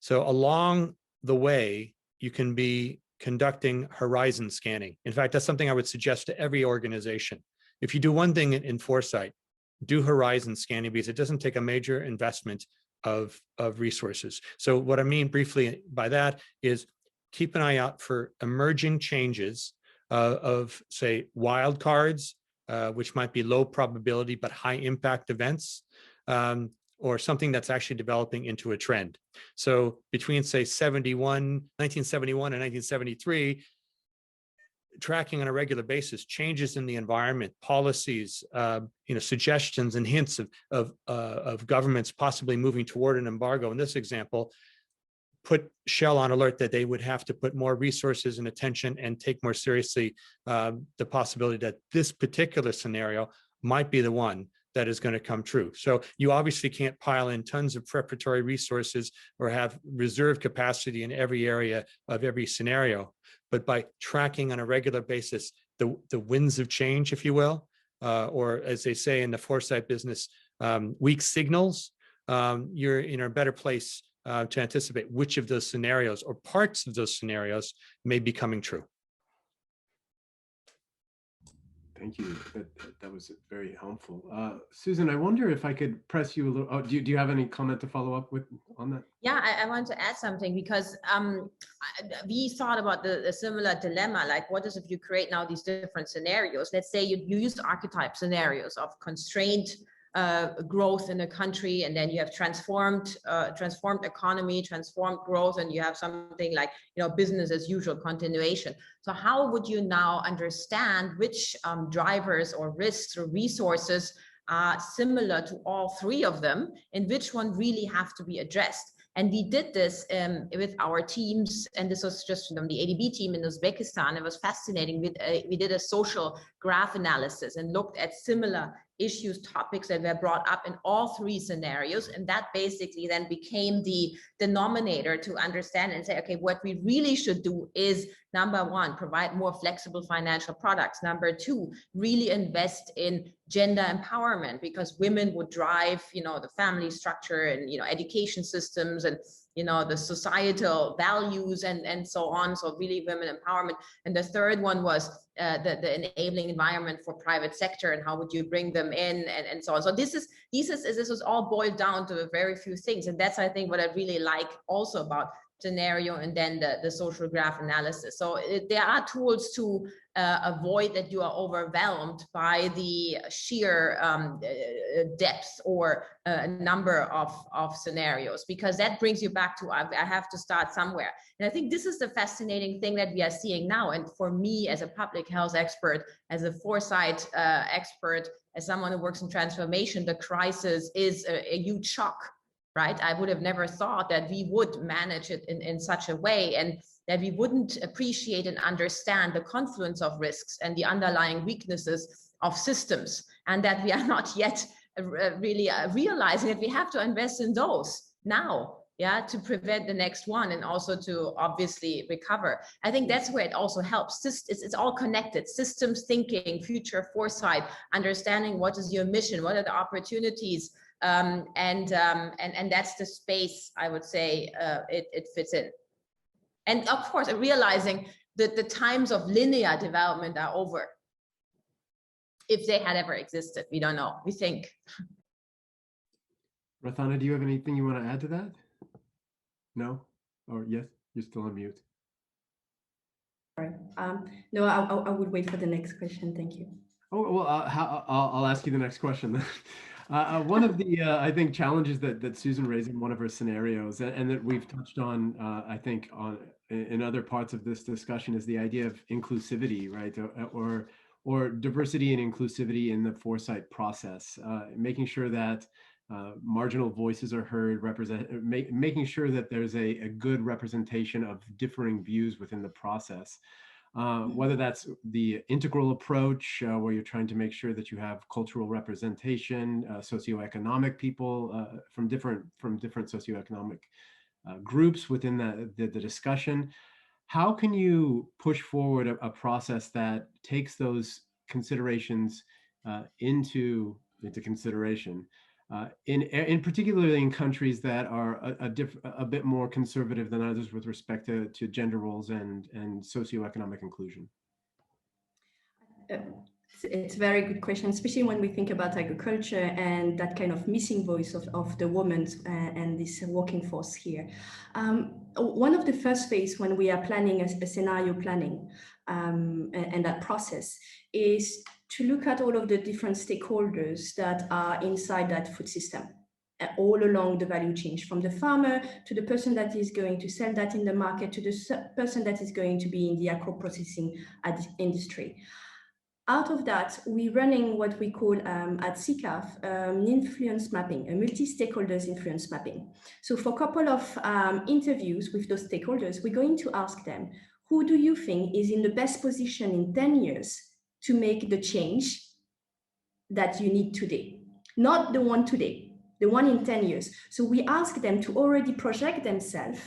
So along the way, you can be conducting horizon scanning. In fact, that's something I would suggest to every organization. If you do one thing in Foresight, do horizon scanning, because it doesn't take a major investment of resources. So what I mean briefly by that is keep an eye out for emerging changes of, say, wild cards, which might be low probability but high impact events, or something that's actually developing into a trend. So between, say, 1971 and 1973, tracking on a regular basis changes in the environment, policies, suggestions and hints of governments possibly moving toward an embargo. In this example, put Shell on alert that they would have to put more resources and attention and take more seriously the possibility that this particular scenario might be the one that is going to come true. So you obviously can't pile in tons of preparatory resources or have reserve capacity in every area of every scenario. But by tracking on a regular basis the winds of change, if you will, or as they say in the Foresight business, weak signals, you're in a better place to anticipate which of those scenarios or parts of those scenarios may be coming true. Thank you. That was very helpful. Susan, I wonder if I could press you a little. Oh, do you have any comment to follow up with on that? Yeah, I want to add something, because we thought about the similar dilemma, like what is if you create now these different scenarios? Let's say you use archetype scenarios of constrained growth in a country, and then you have transformed economy, transformed growth, and you have something like business as usual continuation. So how would you now understand which drivers or risks or resources are similar to all three of them, and which one really have to be addressed? And we did this with our teams, and this was just from the ADB team in Uzbekistan. It was fascinating. We did a social graph analysis and looked at similar issues, topics that were brought up in all three scenarios. And that basically then became the denominator to understand and say, okay, what we really should do is, number one, provide more flexible financial products. Number two, really invest in gender empowerment, because women would drive, the family structure and, education systems and, the societal values and so on. So really women empowerment. And the third one was the enabling environment for private sector, and how would you bring them in and so on. So this was all boiled down to a very few things. And that's, I think, what I really like also about scenario and then the social graph analysis. So there are tools to avoid that you are overwhelmed by the sheer depth or number of scenarios, because that brings you back to I have to start somewhere. And I think this is the fascinating thing that we are seeing now. And for me, as a public health expert, as a Foresight expert, as someone who works in transformation, the crisis is a huge shock. Right? I would have never thought that we would manage it in such a way, and that we wouldn't appreciate and understand the confluence of risks and the underlying weaknesses of systems, and that we are not yet really realizing that we have to invest in those now. yeah, to prevent the next one and also to obviously recover. I think that's where it also helps. It's all connected. Systems thinking, future foresight, understanding what is your mission, what are the opportunities, and that's the space I would say it fits in. And of course, realizing that the times of linear development are over. If they had ever existed, we don't know. We think. Rathana, do you have anything you want to add to that? No? Or yes? You're still on mute. Sorry. No, I would wait for the next question. Thank you. Oh, well, I'll ask you the next question then. One of the, I think, challenges that Susann raised in one of her scenarios, and that we've touched on, I think, in other parts of this discussion, is the idea of inclusivity, right? Or diversity and inclusivity in the foresight process, making sure that marginal voices are heard, making sure that there's a good representation of differing views within the process. Whether that's the integral approach, where you're trying to make sure that you have cultural representation, socioeconomic people from different socioeconomic groups within the discussion. How can you push forward a process that takes those considerations into consideration? In particularly in countries that are a bit more conservative than others with respect to gender roles and socioeconomic inclusion? It's a very good question, especially when we think about agriculture and that kind of missing voice of the women and this working force here. One of the first phase when we are planning a scenario planning and that process is to look at all of the different stakeholders that are inside that food system, all along the value chain, from the farmer to the person that is going to sell that in the market, to the person that is going to be in the agro-processing industry. Out of that, we're running what we call at CGIAR an influence mapping, a multi-stakeholders influence mapping. So for a couple of interviews with those stakeholders, we're going to ask them, who do you think is in the best position in 10 years to make the change that you need today? Not the one today, the one in 10 years. So we ask them to already project themselves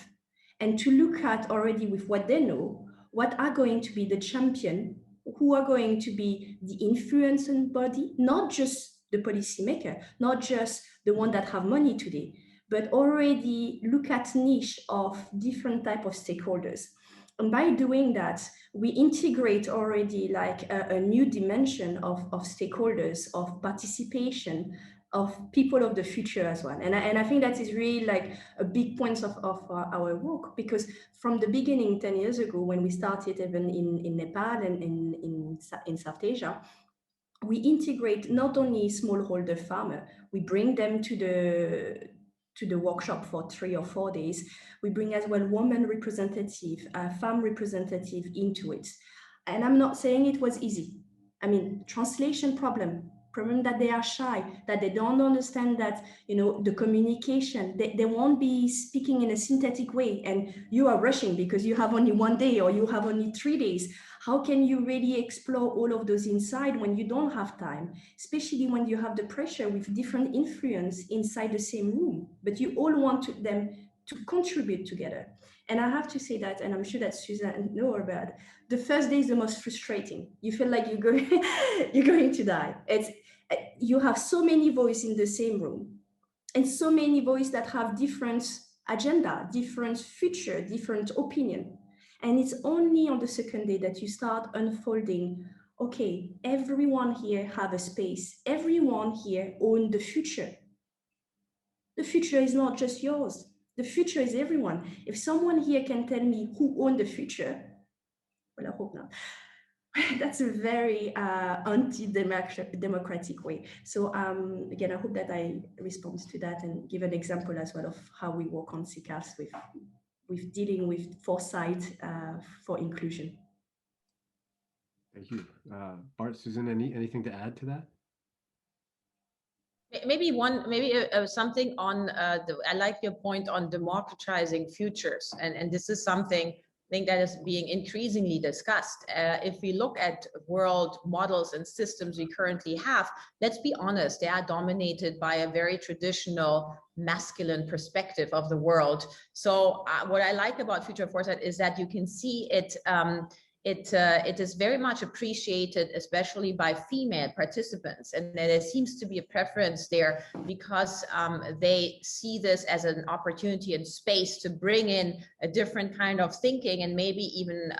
and to look at already with what they know, what are going to be the champion, who are going to be the influencing body, not just the policymaker, not just the one that have money today, but already look at niche of different type of stakeholders. And by doing that, we integrate already like a new dimension of stakeholders, of participation, of people of the future as well. And I think that is really like a big point of our work, because from the beginning, 10 years ago, when we started even in Nepal and in South Asia, we integrate not only smallholder farmer, we bring them to the workshop for 3 or 4 days. We bring as well woman representative, farm representative into it. And I'm not saying it was easy. I mean, translation problem that they are shy, that they don't understand that, you know, the communication, they won't be speaking in a synthetic way, and you are rushing because you have only 1 day or you have only 3 days. How can you really explore all of those inside when you don't have time, especially when you have the pressure with different influence inside the same room, but you all want them to contribute together. And I have to say that, and I'm sure that Susann knows about, the first day is the most frustrating. You feel like you're going to die. You have so many voices in the same room, and so many voices that have different agenda, different future, different opinion. And it's only on the second day that you start unfolding, okay, everyone here have a space. Everyone here own the future. The future is not just yours. The future is everyone. If someone here can tell me who owns the future, well, I hope not. That's a very anti-democratic way. So again, I hope that I respond to that and give an example as well of how we work on CGIAR with dealing with foresight for inclusion. Thank you. Bart, Susann, anything to add to that? Maybe something on I like your point on democratizing futures, and this is something think that is being increasingly discussed. If we look at world models and systems we currently have, let's be honest, they are dominated by a very traditional masculine perspective of the world. So what I like about Future of Foresight is that you can see it, it is very much appreciated, especially by female participants. And there seems to be a preference there because they see this as an opportunity and space to bring in a different kind of thinking and maybe even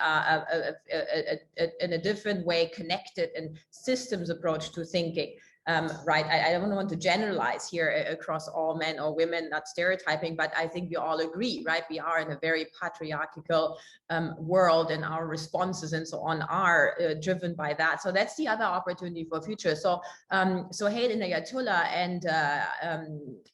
in a different way connected and systems approach to thinking. Right, I don't want to generalize here across all men or women, not stereotyping, but I think we all agree, right? We are in a very patriarchal world, and our responses and so on are driven by that. So that's the other opportunity for future. So Hayden Ayatollah and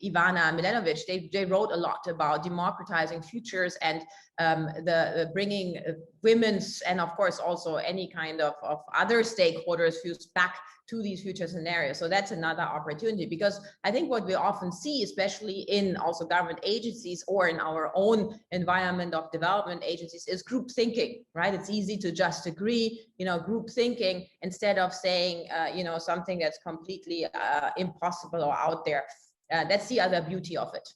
Ivana Milanovic, they wrote a lot about democratizing futures and the bringing women's and of course also any kind of other stakeholders' views back to these future scenarios. So that's another opportunity, because I think what we often see, especially in also government agencies or in our own environment of development agencies, is group thinking, right? It's easy to just agree, group thinking instead of saying, something that's completely impossible or out there. That's the other beauty of it.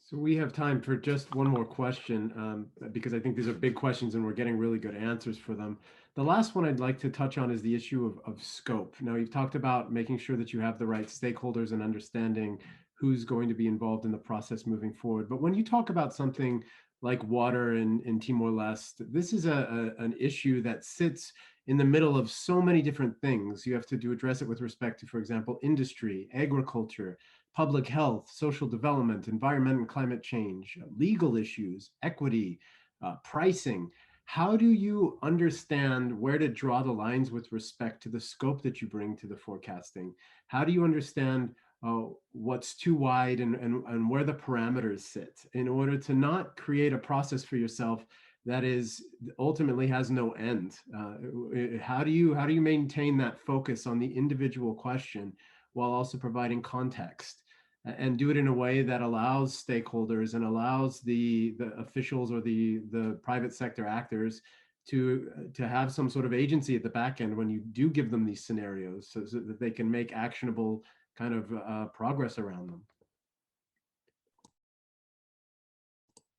So we have time for just one more question, because I think these are big questions and we're getting really good answers for them. The last one I'd like to touch on is the issue of scope. Now, you've talked about making sure that you have the right stakeholders and understanding who's going to be involved in the process moving forward. But when you talk about something like water in Timor-Leste, this is an issue that sits in the middle of so many different things. You have to address it with respect to, for example, industry, agriculture, public health, social development, environment and climate change, legal issues, equity, pricing. How do you understand where to draw the lines with respect to the scope that you bring to the forecasting? How do you understand what's too wide and where the parameters sit in order to not create a process for yourself that is ultimately has no end? How do you maintain that focus on the individual question while also providing context, and do it in a way that allows stakeholders and allows the officials or the private sector actors to have some sort of agency at the back end when you do give them these scenarios, so that they can make actionable kind of progress around them?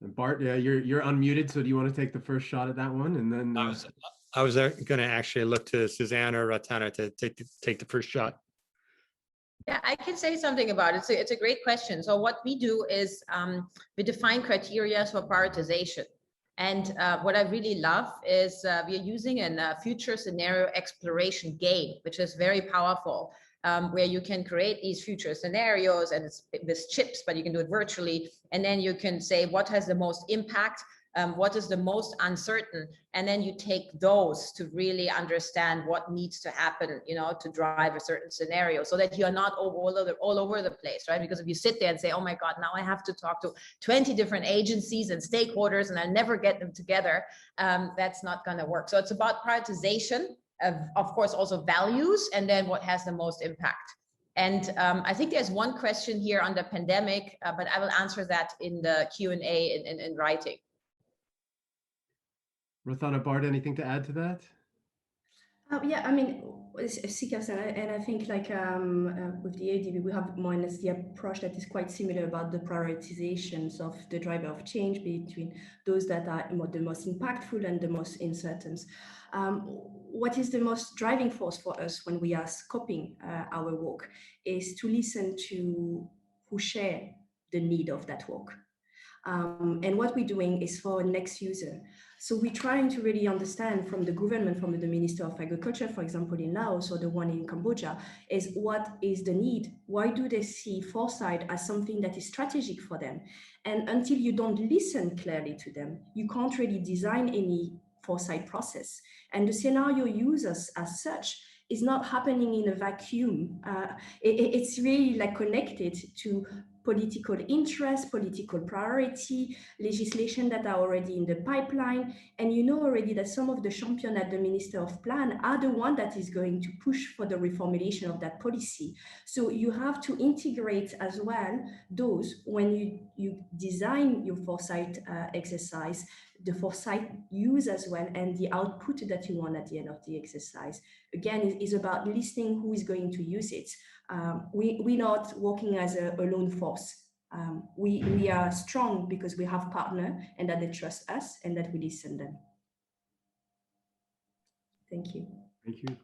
And Bart, yeah, you're unmuted, so do you want to take the first shot at that one? And then I was going to actually look to Susann or Rathana to take the first shot. Yeah, I can say something about it. It's a great question. So what we do is we define criteria for prioritization. And what I really love is we are using a future scenario exploration game, which is very powerful, where you can create these future scenarios, and it's with chips, but you can do it virtually. And then you can say what has the most impact, what is the most uncertain, and then you take those to really understand what needs to happen, to drive a certain scenario, so that you're not all over the place, right? Because if you sit there and say, oh my God, now I have to talk to 20 different agencies and stakeholders and I'll never get them together, that's not going to work. So it's about prioritization, of course, also values, and then what has the most impact. And I think there's one question here on the pandemic, but I will answer that in the Q&A in writing. Rathana, Bart, anything to add to that? Yeah, I mean, and I think like with the ADB, we have more or less the approach that is quite similar about the prioritizations of the driver of change between those that are the most impactful and the most uncertain. What is the most driving force for us when we are scoping our work is to listen to who share the need of that work. And what we're doing is for next user. So we're trying to really understand from the government, from the Minister of Agriculture, for example, in Laos, or the one in Cambodia, is what is the need? Why do they see foresight as something that is strategic for them? And until you don't listen clearly to them, you can't really design any foresight process. And the scenario users as such is not happening in a vacuum. It's really like connected to political interest, political priority, legislation that are already in the pipeline. And you know already that some of the champions at the Minister of Plan are the one that is going to push for the reformulation of that policy. So you have to integrate as well those when you design your foresight exercise, the foresight use as well, and the output that you want at the end of the exercise. Again, it is about listening who is going to use it. We're not working as a lone force. We are strong because we have partners and that they trust us and that we listen them. Thank you. Thank you.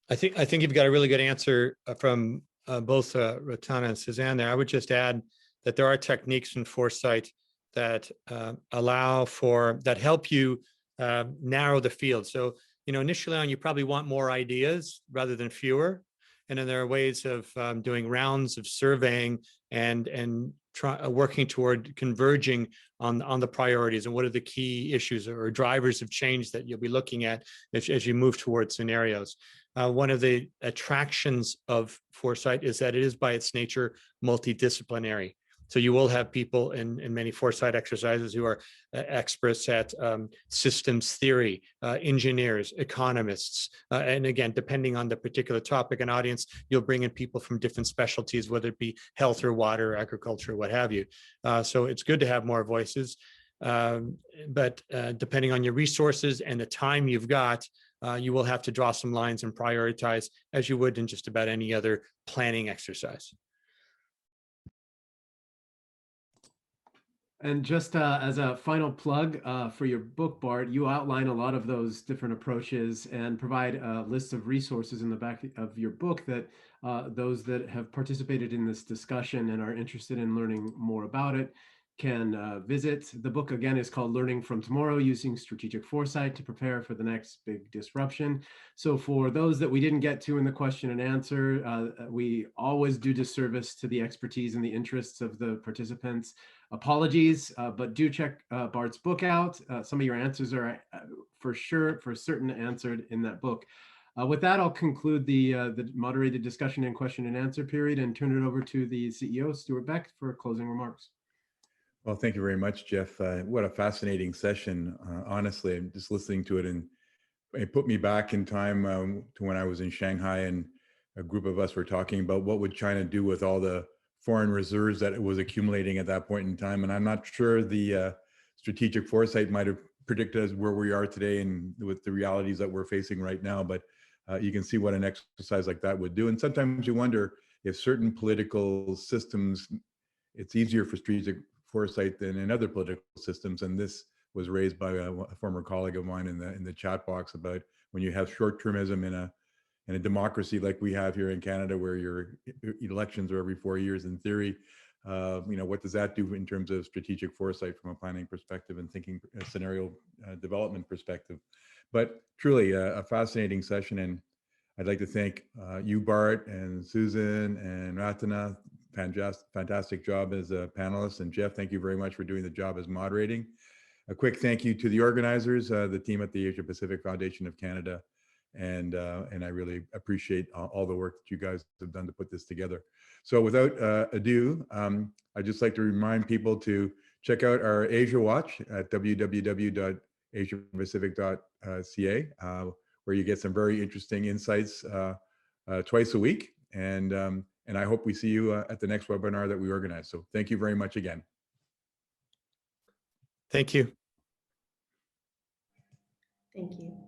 I think you've got a really good answer from both Rathana and Susann there. I would just add that there are techniques in foresight that that help you narrow the field. So, initially on, you probably want more ideas rather than fewer. And then there are ways of doing rounds of surveying and working toward converging on the priorities and what are the key issues or drivers of change that you'll be looking at as you move towards scenarios. One of the attractions of foresight is that it is by its nature multidisciplinary. So you will have people in many foresight exercises who are experts at systems theory, engineers, economists, and again, depending on the particular topic and audience, you'll bring in people from different specialties, whether it be health or water, agriculture, what have you. So it's good to have more voices, but depending on your resources and the time you've got, you will have to draw some lines and prioritize as you would in just about any other planning exercise. And just as a final plug for your book, Bart, you outline a lot of those different approaches and provide a list of resources in the back of your book that those that have participated in this discussion and are interested in learning more about it can visit. The book, again, is called Learning from Tomorrow, Using Strategic Foresight to Prepare for the Next Big Disruption. So for those that we didn't get to in the question and answer, we always do disservice to the expertise and the interests of the participants. Apologies, but do check Bart's book out. Some of your answers are for certain answered in that book. With that, I'll conclude the moderated discussion and question and answer period and turn it over to the CEO, Stuart Beck, for closing remarks. Well, thank you very much, Jeff. What a fascinating session. Honestly, I'm just listening to it, and it put me back in time to when I was in Shanghai, and a group of us were talking about what would China do with all the foreign reserves that it was accumulating at that point in time. And I'm not sure the strategic foresight might have predicted us where we are today and with the realities that we're facing right now. But you can see what an exercise like that would do. And sometimes you wonder if certain political systems, it's easier for strategic foresight than in other political systems. And this was raised by a former colleague of mine in the chat box about when you have short-termism in a democracy like we have here in Canada, where your elections are every 4 years in theory, what does that do in terms of strategic foresight from a planning perspective and thinking scenario development perspective? But truly a fascinating session. And I'd like to thank you, Bart, and Susann and Rathana. Fantastic job as a panelist. And Jeff, thank you very much for doing the job as moderating. A quick thank you to the organizers, the team at the Asia Pacific Foundation of Canada. And I really appreciate all the work that you guys have done to put this together. So without ado, I'd just like to remind people to check out our Asia Watch at www.asiapacific.ca, where you get some very interesting insights twice a week. And I hope we see you at the next webinar that we organize. So thank you very much again. Thank you. Thank you.